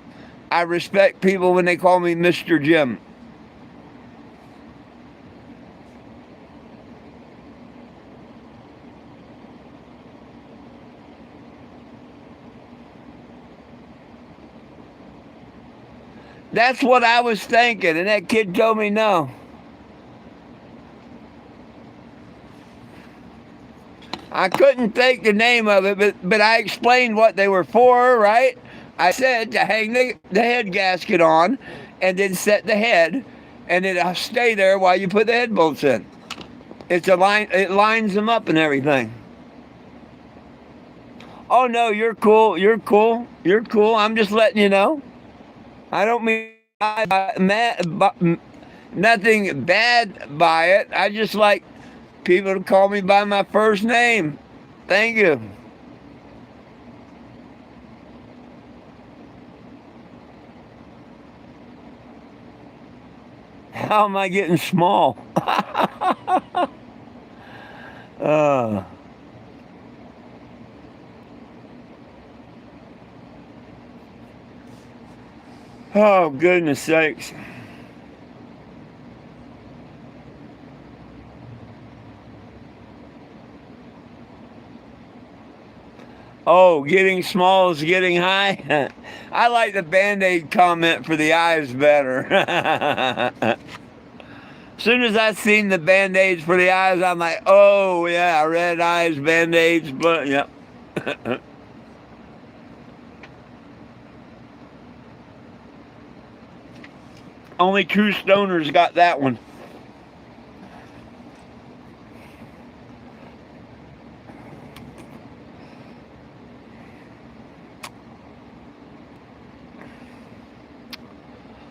I respect people when they call me Mr. Jim. That's what I was thinking, and that kid told me no. I couldn't think the name of it, but I explained what they were for, right? I said to hang the head gasket on and then set the head, and it'll stay there while you put the head bolts in. It's a line, it lines them up and everything. Oh no, you're cool, you're cool, you're cool. I'm just letting you know. I don't mean nothing bad by it. I just like people to call me by my first name. Thank you. How am I getting small? uh, oh, goodness sakes. Oh, getting small is getting high? I like the Band-Aid comment for the eyes better. As soon as I seen the Band-Aids for the eyes, I'm like, oh, yeah, red eyes, Band-Aids, but, yep. Only true stoners got that one.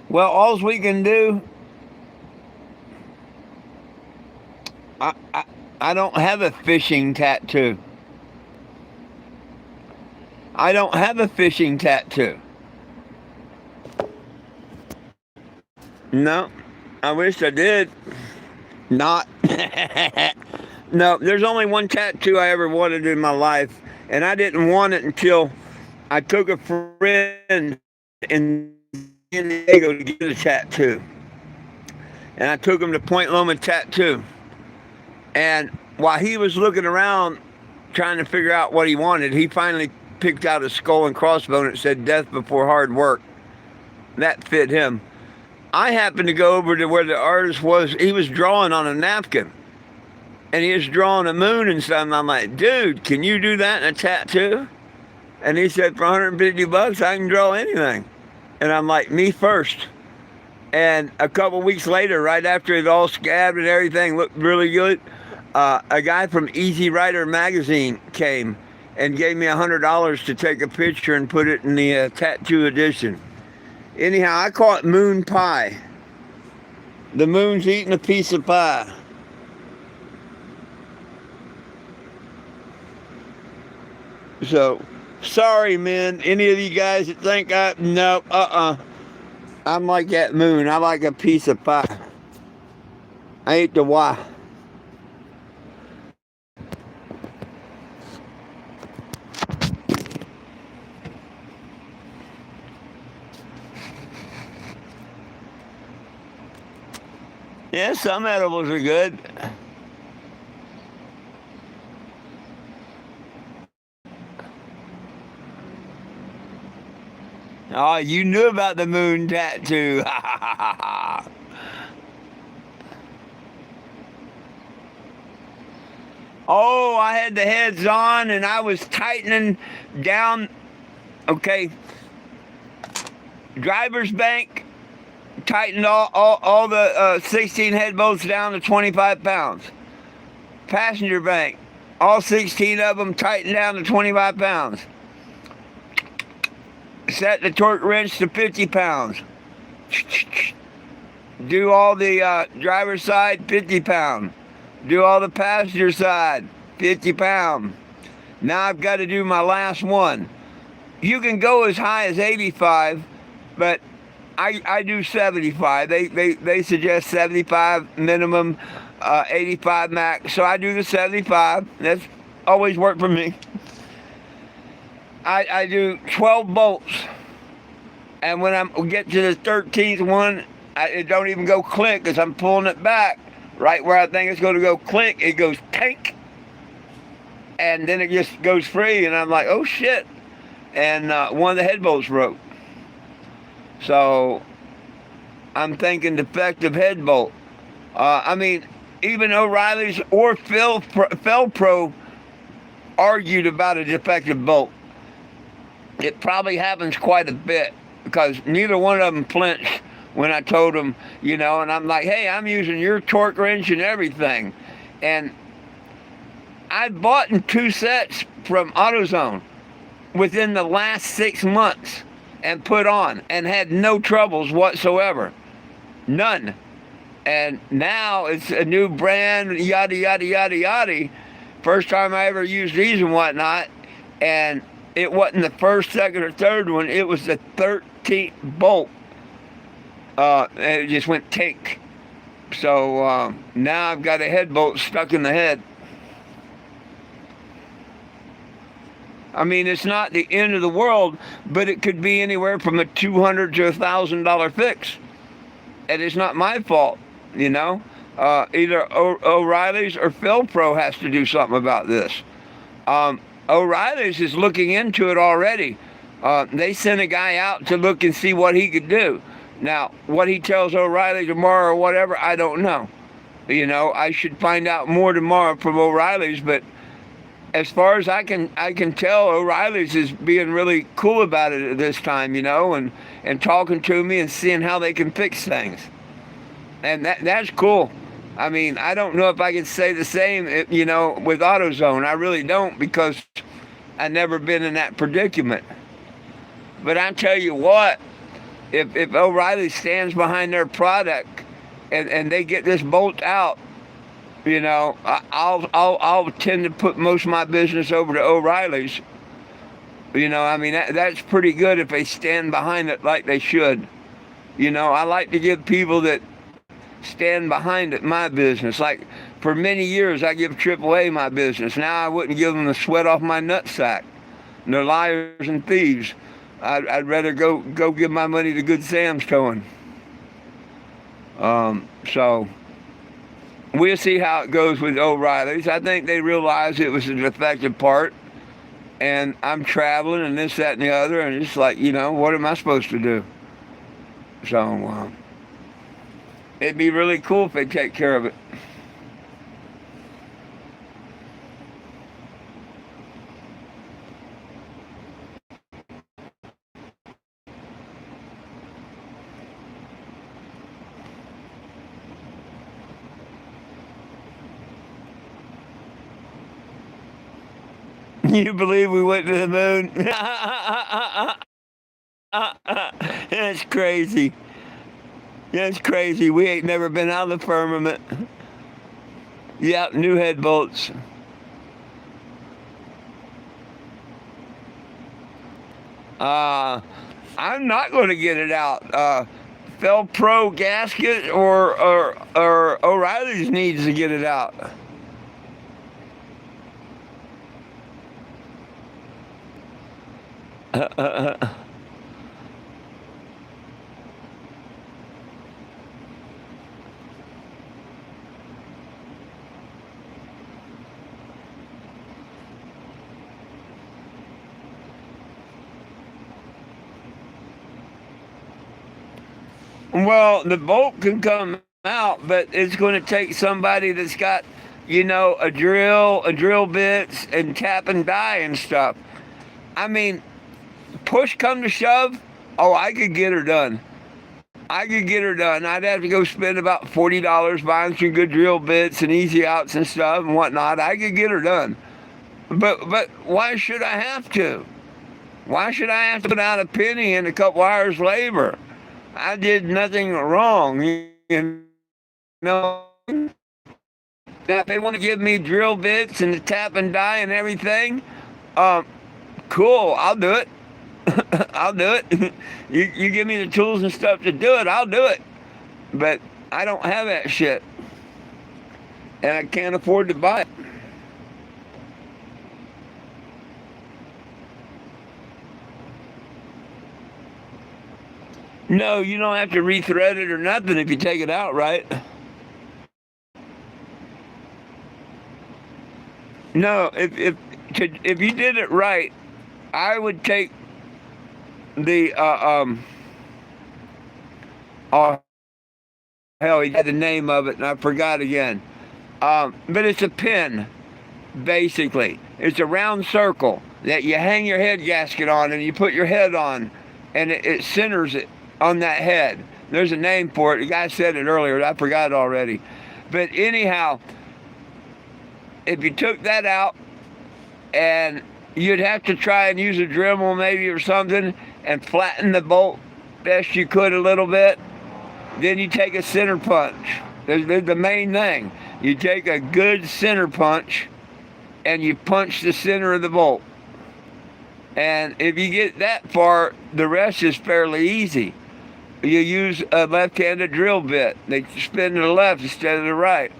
Well, all we can do, I, I, I don't have a fishing tattoo. I don't have a fishing tattoo. No, I wish I did. Not. No, there's only one tattoo I ever wanted in my life, and I didn't want it until I took a friend in San Diego to get a tattoo. And I took him to Point Loma Tattoo. And while he was looking around trying to figure out what he wanted, he finally picked out a skull and crossbone that said death before hard work. That fit him. I happened to go over to where the artist was. He was drawing on a napkin. And he was drawing a moon and stuff. And I'm like, dude, can you do that in a tattoo? And he said, for 150 bucks, I can draw anything. And I'm like, me first. And a couple weeks later, right after it all scabbed and everything looked really good, a guy from Easy Rider magazine came and gave me $100 to take a picture and put it in the tattoo edition. Anyhow, I call it moon pie. The moon's eating a piece of pie. So, sorry, men. Any of you guys that think no, I'm like that moon. I like a piece of pie. I ain't the why. Yeah, some edibles are good. Oh, you knew about the moon tattoo. Oh, I had the heads on and I was tightening down. Okay, driver's bank, tightened all the 16 head bolts down to 25 pounds. Passenger bank, all 16 of them tightened down to 25 pounds. Set the torque wrench to 50 pounds. Do all the driver's side, 50 pound. Do all the passenger side, 50 pound. Now I've got to do my last one. You can go as high as 85, but I do 75. They suggest 75 minimum, 85 max. So I do the 75. That's always worked for me. I do 12 bolts. And when I get to the 13th one, it don't even go click because I'm pulling it back. Right where I think it's going to go click, it goes tank. And then it just goes free. And I'm like, oh shit. And one of the head bolts broke. So I'm thinking defective head bolt. I mean, even O'Reilly's or Felpro argued about a defective bolt. It probably happens quite a bit because neither one of them flinched when I told them, you know, and I'm like, hey, I'm using your torque wrench and everything. And I bought in 2 sets from AutoZone within the last 6 months and put on and had no troubles whatsoever. None. And now it's a new brand, yada, yada, yada, yada. First time I ever used these and whatnot. And it wasn't the first, second, or third one. It was the 13th bolt. And it just went tink. So now I've got a head bolt stuck in the head. I mean, it's not the end of the world, but it could be anywhere from a $200 to $1,000 fix. And it's not my fault, you know. Either O'Reilly's or Felpro has to do something about this. O'Reilly's is looking into it already. They sent a guy out to look and see what he could do. Now, what he tells O'Reilly tomorrow or whatever, I don't know. You know, I should find out more tomorrow from O'Reilly's, but as far as I can tell, O'Reilly's is being really cool about it at this time, you know, and talking to me and seeing how they can fix things. And that's cool. I mean, I don't know if I can say the same, you know, with AutoZone. I really don't because I've never been in that predicament. But I tell you what, if O'Reilly stands behind their product and they get this bolt out, you know, I'll tend to put most of my business over to O'Reilly's. You know, I mean, that's pretty good if they stand behind it like they should. You know, I like to give people that stand behind it my business. Like, for many years, I give AAA my business. Now I wouldn't give them the sweat off my nutsack. And they're liars and thieves. I'd rather go give my money to Good Sam's Towing. So we'll see how it goes with O'Reilly's. I think they realized it was a defective part. And I'm traveling and this, that, and the other. And it's like, you know, what am I supposed to do? So it'd be really cool if they take care of it. You believe we went to the moon? That's crazy. That's crazy. We ain't never been out of the firmament. Yep, new head bolts. I'm not going to get it out. Felpro gasket or O'Reilly's needs to get it out. Well, the bolt can come out, but it's going to take somebody that's got a drill bits, and tap and die and stuff. I mean, push come to shove, oh, I could get her done. I could get her done. I'd have to go spend about $40 buying some good drill bits and easy outs and stuff and whatnot. I could get her done. But why should I have to? Why should I have to put out a penny and a couple hours labor? I did nothing wrong, Now, if they want to give me drill bits and the tap and die and everything, um, cool, I'll do it. I'll do it. You give me the tools and stuff to do it, I'll do it. But I don't have that shit. And I can't afford to buy it. No, you don't have to rethread it or nothing if you take it out right. No, if you did it right, I would take the oh hell, he had the name of it and I forgot again. But it's a pin, basically. It's a round circle that you hang your head gasket on and you put your head on, and it centers it on that head. There's a name for it. The guy said it earlier. I forgot it already. But anyhow, if you took that out, and you'd have to try and use a Dremel maybe or something and flatten the bolt best you could a little bit. Then you take a center punch. There's the main thing. You take a good center punch and you punch the center of the bolt. And if you get that far, the rest is fairly easy. You use a left-handed drill bit. They spin to the left instead of the right.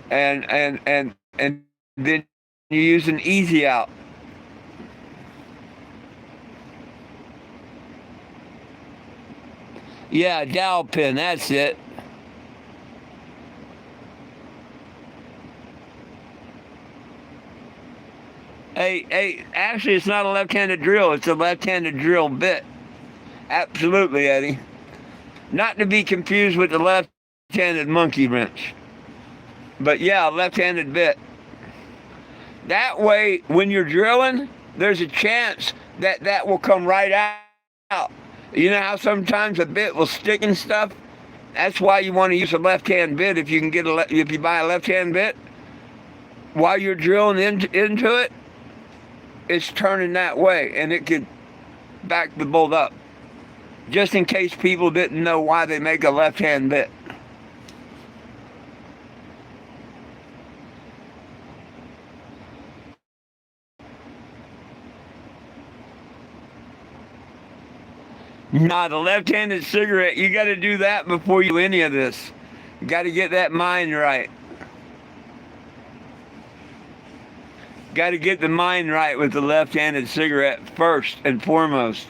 And then you use an easy out. Yeah, dowel pin, that's it. Actually, it's not a left-handed drill. It's a left-handed drill bit. Absolutely, Eddie. Not to be confused with the left-handed monkey wrench. But yeah, left-handed bit. That way, when you're drilling, there's a chance that that will come right out. You know how sometimes a bit will stick and stuff? That's why you want to use a left-hand bit if you can get if you buy a left-hand bit. While you're drilling into it, it's turning that way, and it could back the bolt up. Just in case people didn't know why they make a left-hand bit. Nah, the left-handed cigarette, you got to do that before you do any of this. You got to get that mind right. Got to get the mind right with the left-handed cigarette first and foremost.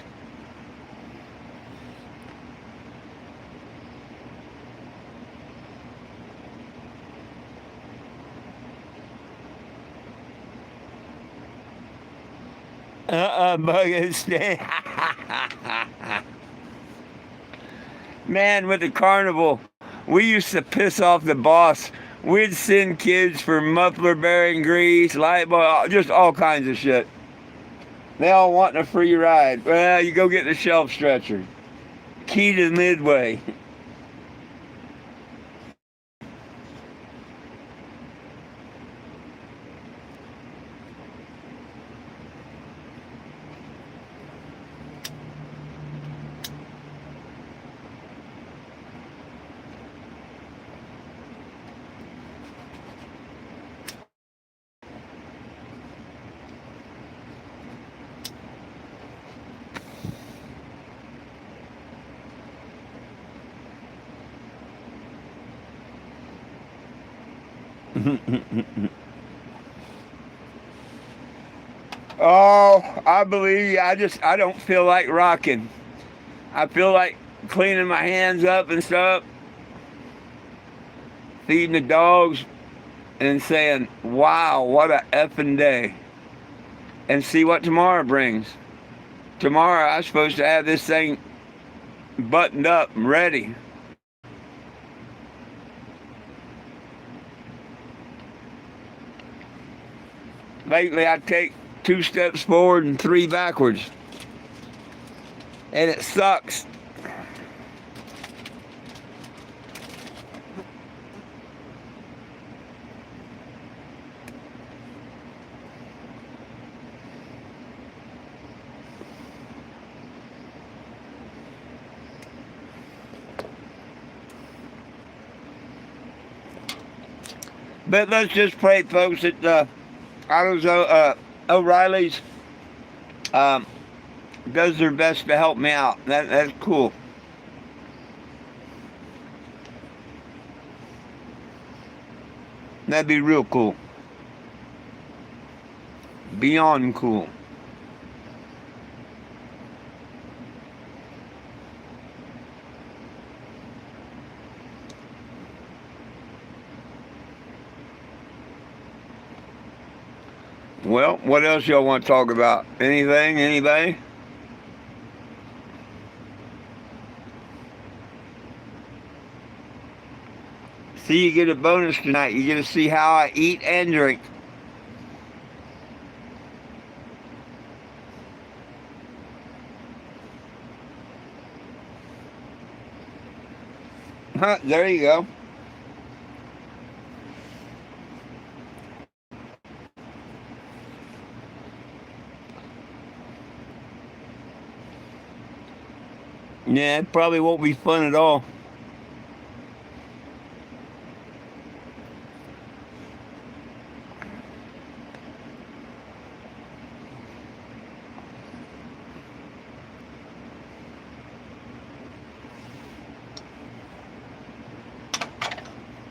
Bug stay. Man, with the carnival, we used to piss off the boss. We'd send kids for muffler bearing grease, light bulb, just all kinds of shit. They all wanting a free ride. Well, you go get the shelf stretcher. Key to the Midway. Oh, I believe you. I don't feel like rocking. I feel like cleaning my hands up and stuff, feeding the dogs, and saying, wow, what a effing day. And see what tomorrow brings. Tomorrow I'm supposed to have this thing buttoned up and ready. lately I take 2 steps forward and 3 backwards. And it sucks. But let's just pray, folks, that O'Reilly's does their best to help me out. That's cool. That'd be real cool. Beyond cool. Well, what else y'all want to talk about? Anything? Anybody? See, you get a bonus tonight. You get to see how I eat and drink. Huh, there you go. Yeah, it probably won't be fun at all.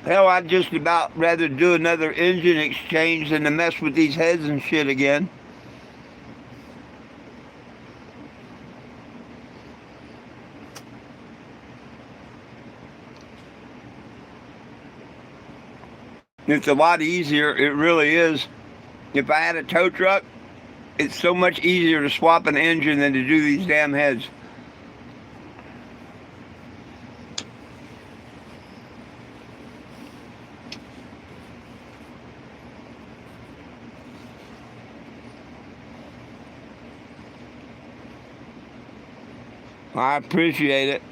Hell, I'd just about rather do another engine exchange than to mess with these heads and shit again. It's a lot easier, it really is. If I had a tow truck, it's so much easier to swap an engine than to do these damn heads. I appreciate it.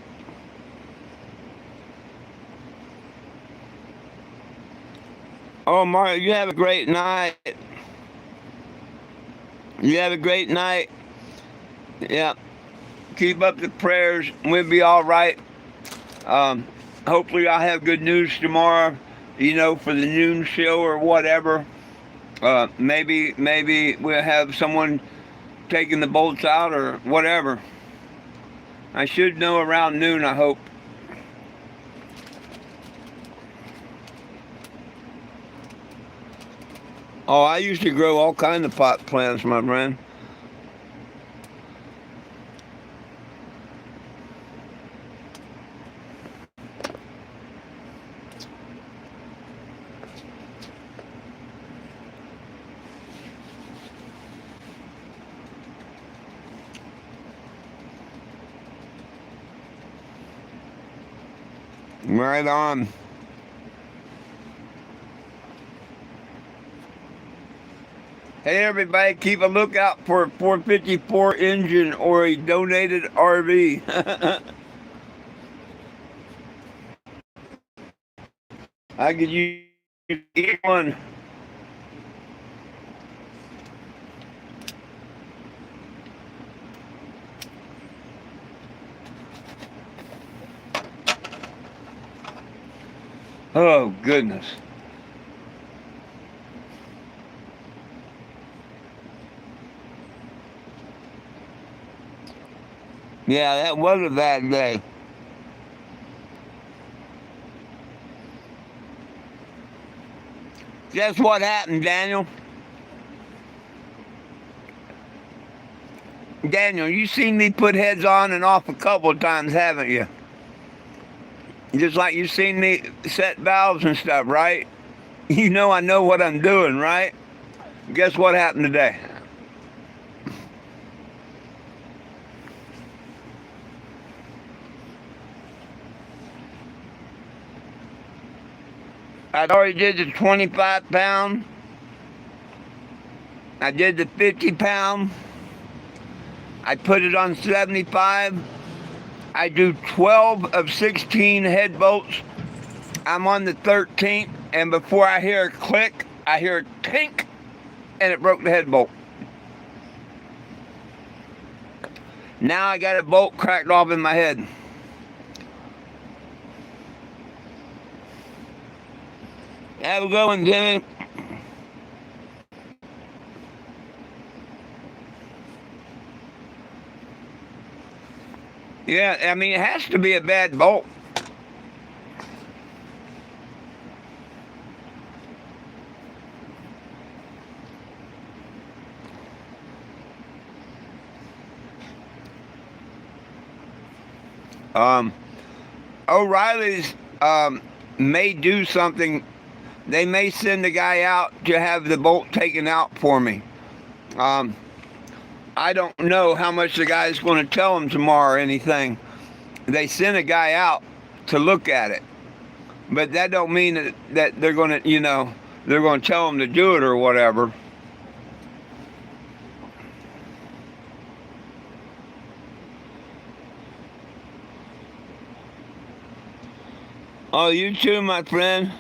Oh, Mario, you have a great night. You have a great night. Yeah. Keep up the prayers. We'll be all right. Hopefully I'll have good news tomorrow, for the noon show or whatever. Maybe we'll have someone taking the bolts out or whatever. I should know around noon, I hope. Oh, I used to grow all kinds of pot plants, my friend. Right on. Hey everybody, keep a lookout for a 454 engine or a donated RV. I could use either one. Oh goodness. Yeah, that was a bad day. Guess what happened, Daniel? Daniel, you seen me put heads on and off a couple of times, haven't you? Just like you've seen me set valves and stuff, right? You know I know what I'm doing, right? Guess what happened today? I'd already did the 25 pound. I did the 50-pound. I put it on 75. I do 12 of 16 head bolts. I'm on the 13th, and before I hear a click, I hear a tink, and it broke the head bolt. Now I got a bolt cracked off in my head. Have a good one, Jimmy. Yeah, I mean, it has to be a bad bolt. O'Reilly's may do something. They may send a guy out to have the bolt taken out for me. I don't know how much the guy's going to tell them tomorrow or anything. They sent a guy out to look at it, but that don't mean that they're going to, they're going to tell them to do it or whatever. Oh, you too, my friend.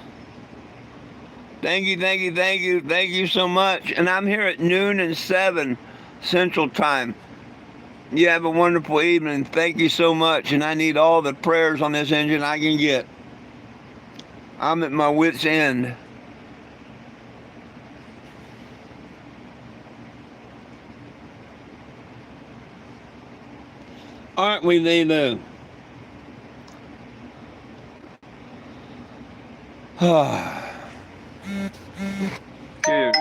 Thank you so much. And I'm here at noon and 7 Central Time. You have a wonderful evening. Thank you so much. And I need all the prayers on this engine I can get. I'm at my wit's end. Aren't we, Lulu? Cheers.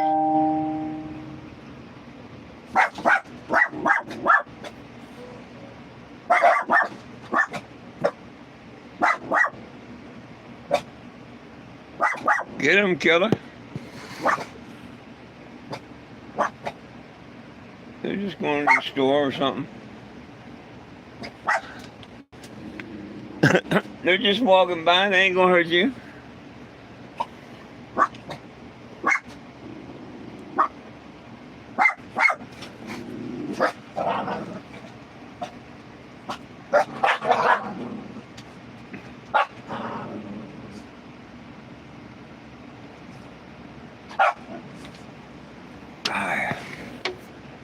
Get him, killer. They're just going to the store or something. They're just walking by. They ain't gonna hurt you.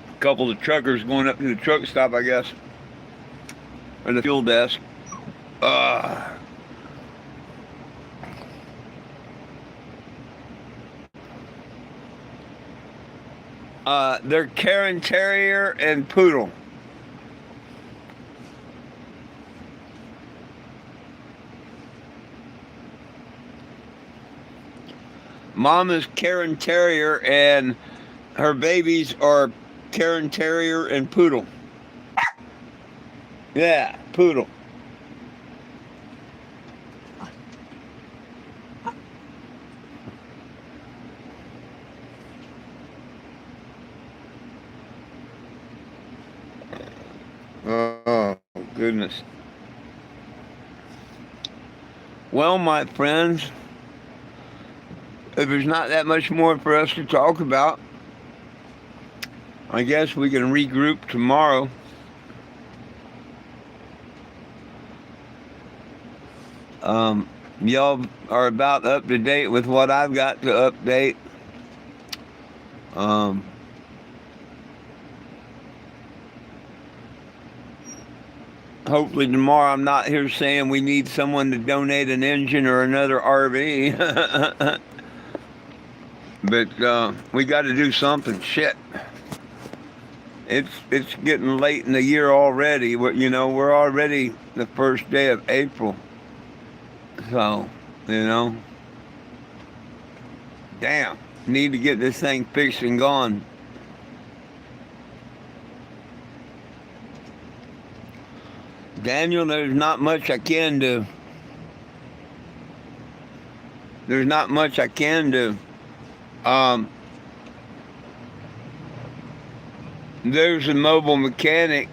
A couple of truckers going up to the truck stop, I guess, or the fuel desk. They're Karen Terrier and Poodle. Mom is Karen Terrier and her babies are Karen Terrier and Poodle. Yeah, Poodle. Oh, goodness. Well, my friends, if there's not that much more for us to talk about, I guess we can regroup tomorrow. Y'all are about up to date with what I've got to update. Hopefully tomorrow I'm not here saying we need someone to donate an engine or another RV. But we got to do something. Shit. It's getting late in the year already. We're already the first day of April. So, damn, need to get this thing fixed and gone. Daniel, there's not much I can do. There's not much I can do. There's a mobile mechanic.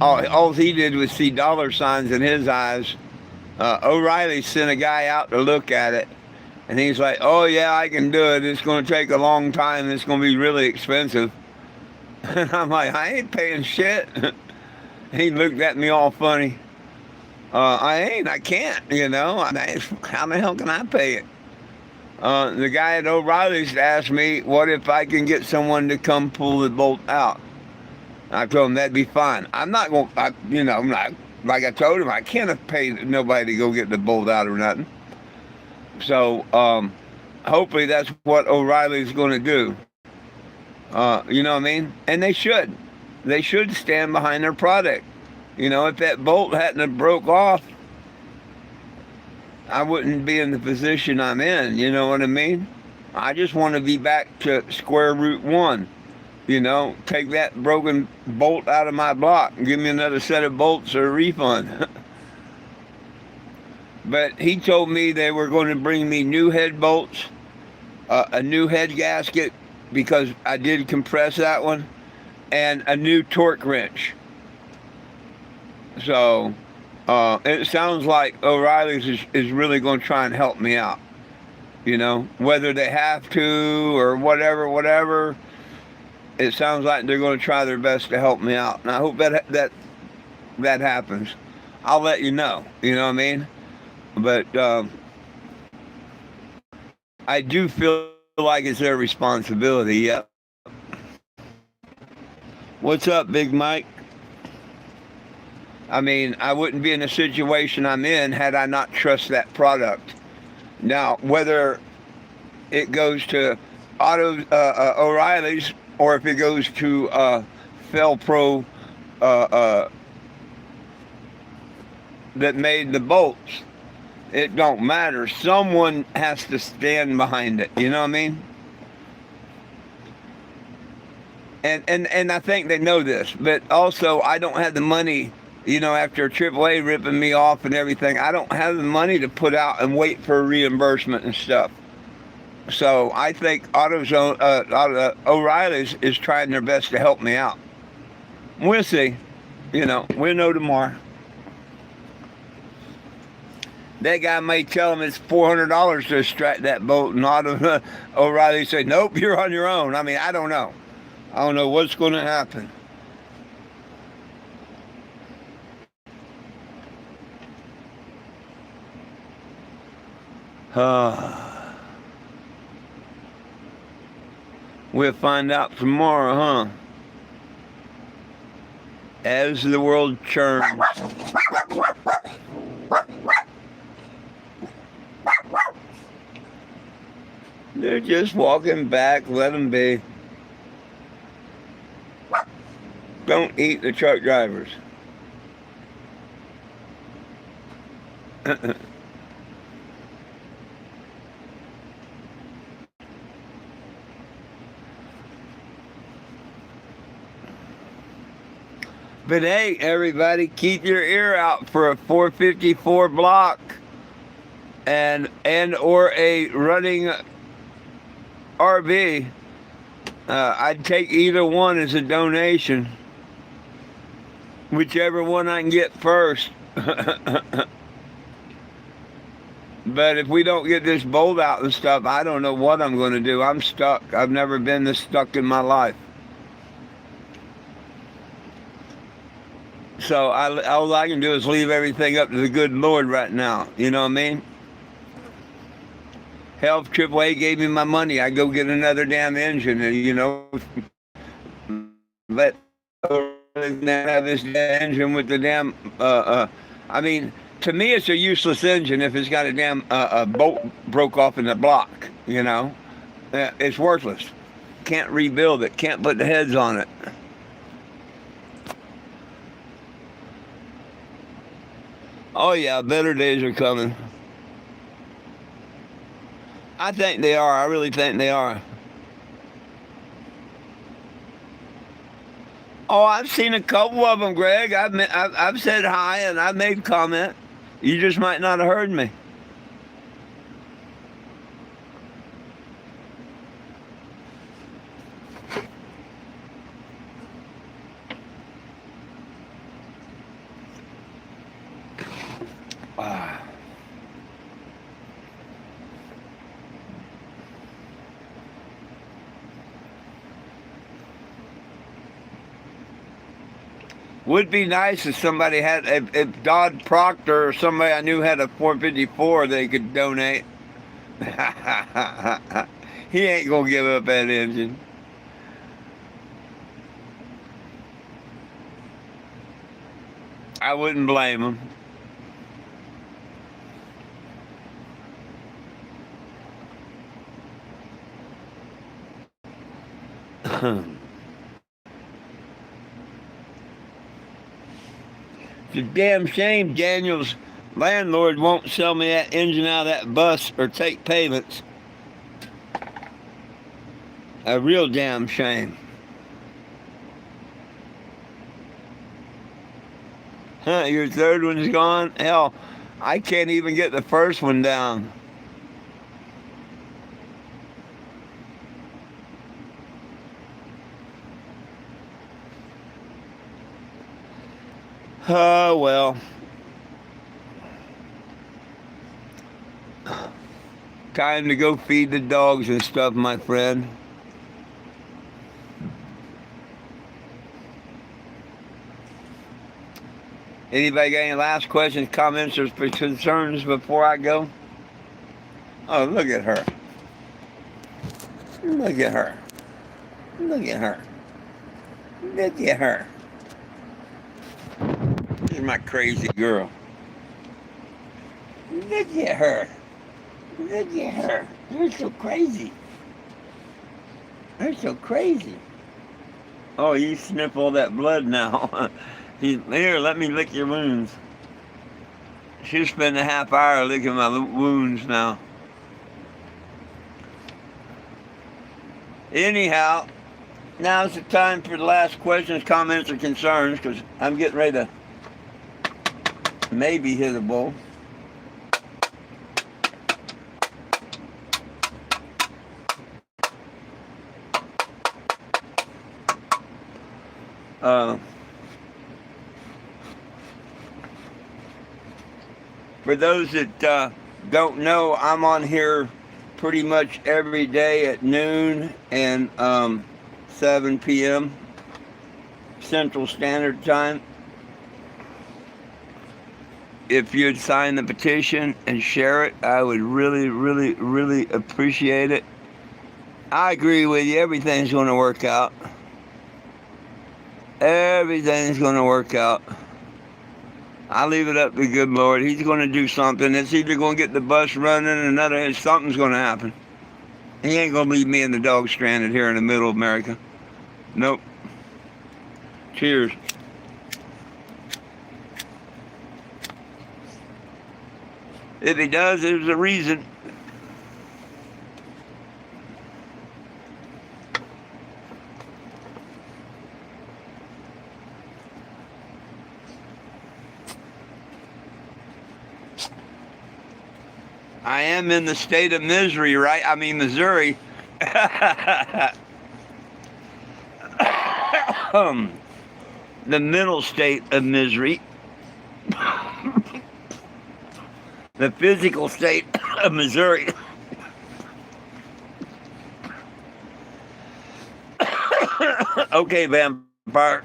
All he did was see dollar signs in his eyes. O'Reilly sent a guy out to look at it. And he's like, "Oh yeah, I can do it. It's going to take a long time. It's going to be really expensive." And I'm like, "I ain't paying shit." He looked at me all funny. I ain't. I can't. How the hell can I pay it? The guy at O'Reilly's asked me, "What if I can get someone to come pull the bolt out?" I told him that'd be fine. I'm not going. I'm not, like I told him, I can't pay nobody to go get the bolt out or nothing. So hopefully that's what O'Reilly's going to do. You know what I mean? And they should. They should stand behind their product. If that bolt hadn't have broke off, I wouldn't be in the position I'm in. You know what I mean? I just want to be back to square root one. Take that broken bolt out of my block and give me another set of bolts or a refund. But he told me they were going to bring me new head bolts, a new head gasket because I did compress that one, and a new torque wrench. So it sounds like O'Reilly's is really going to try and help me out. Whether they have to or whatever. It sounds like they're going to try their best to help me out, and I hope that happens. I'll let you know. You know what I mean? But I do feel like it's their responsibility. Yep. What's up, Big Mike? I mean, I wouldn't be in the situation I'm in had I not trust that product. Now, whether it goes to O'Reilly's or if it goes to Felpro that made the bolts, it don't matter. Someone has to stand behind it. You know what I mean? And I think they know this, but also I don't have the money. After AAA ripping me off and everything, I don't have the money to put out and wait for reimbursement and stuff. So I think O'Reilly's is trying their best to help me out. We'll see. We'll know tomorrow. That guy may tell him it's $400 to extract that bolt, and O'Reilly say, "Nope, you're on your own." I mean, I don't know. I don't know what's going to happen. We'll find out tomorrow, huh? As the world churns. They're just walking back. Let them be. Don't eat the truck drivers. But hey, everybody, keep your ear out for a 454 block and or a running RV. I'd take either one as a donation, whichever one I can get first. But if we don't get this bolt out and stuff, I don't know what I'm going to do. I'm stuck. I've never been this stuck in my life. So all I can do is leave everything up to the good Lord right now. You know what I mean? Hell, if AAA gave me my money, I'd go get another damn engine and, let have this engine with the damn, I mean, to me it's a useless engine if it's got a damn bolt broke off in the block, It's worthless. Can't rebuild it. Can't put the heads on it. Oh yeah, better days are coming. I think they are. I really think they are. Oh, I've seen a couple of them, Greg. I've said hi and I've made comment. You just might not have heard me. Would be nice if somebody had, if Dodd Proctor or somebody I knew had a 454 they could donate. He ain't gonna give up that engine. I wouldn't blame him. It's a damn shame Daniel's landlord won't sell me that engine out of that bus or take payments. A real damn shame. Huh, your third one's gone? Hell, I can't even get the first one down. Oh, well. Time to go feed the dogs and stuff, my friend. Anybody got any last questions, comments, or concerns before I go? Oh, look at her. Look at her. Look at her. Look at her. This is my crazy girl. Look at her. Look at her. You're so crazy. You're so crazy. Oh, you sniff all that blood now. Here, let me lick your wounds. She'll spend a half hour licking my wounds now. Anyhow, now's the time for the last questions, comments, or concerns, because I'm getting ready to maybe hit a bull. For those that don't know, I'm on here pretty much every day at noon and 7 p.m. Central Standard Time. If you'd sign the petition and share it, I would really, really, really appreciate it. I agree with you. Everything's going to work out. Everything's going to work out. I leave it up to the good Lord. He's going to do something. It's either going to get the bus running or something's going to happen. He ain't going to leave me and the dog stranded here in the middle of America. Nope. Cheers. If he does, there's a reason. I am in the state of misery, right? I mean, Missouri. The mental state of misery. The physical state of Missouri. Okay, vampire.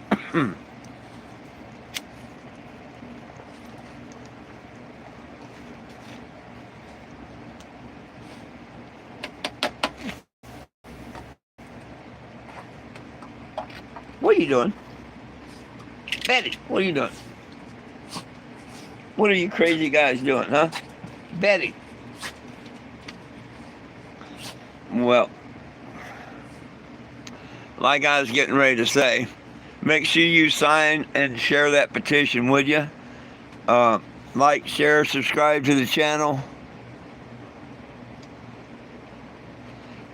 What are you doing? Betty, what are you doing? What are you crazy guys doing, huh? Betty. Well, like I was getting ready to say, make sure you sign and share that petition, would you? Like, share, subscribe to the channel.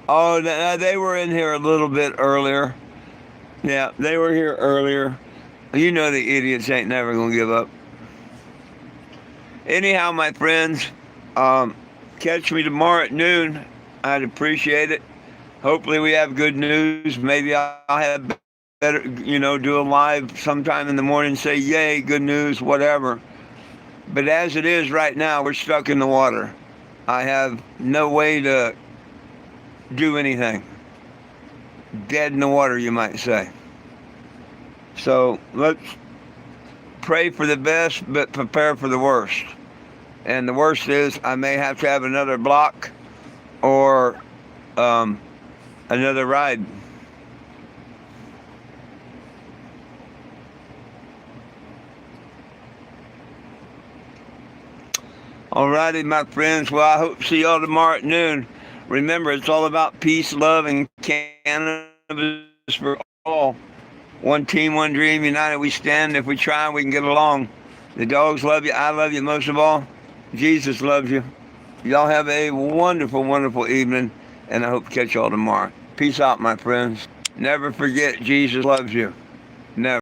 Oh, they were in here a little bit earlier. Yeah, they were here earlier. You know the idiots ain't never going to give up. Anyhow, my friends, catch me tomorrow at noon. I'd appreciate it. Hopefully we have good news. Maybe I'll have better, do a live sometime in the morning, say, yay, good news, whatever. But as it is right now, we're stuck in the water. I have no way to do anything. Dead in the water, you might say. So let's pray for the best, but prepare for the worst. And the worst is I may have to have another block or another ride. Alrighty, my friends. Well, I hope to see y'all tomorrow at noon. Remember, it's all about peace, love, and cannabis for all. One team, one dream, united we stand. If we try, we can get along. The dogs love you. I love you most of all. Jesus loves you. Y'all have a wonderful, wonderful evening, and I hope to catch y'all tomorrow. Peace out, my friends. Never forget, Jesus loves you. Never.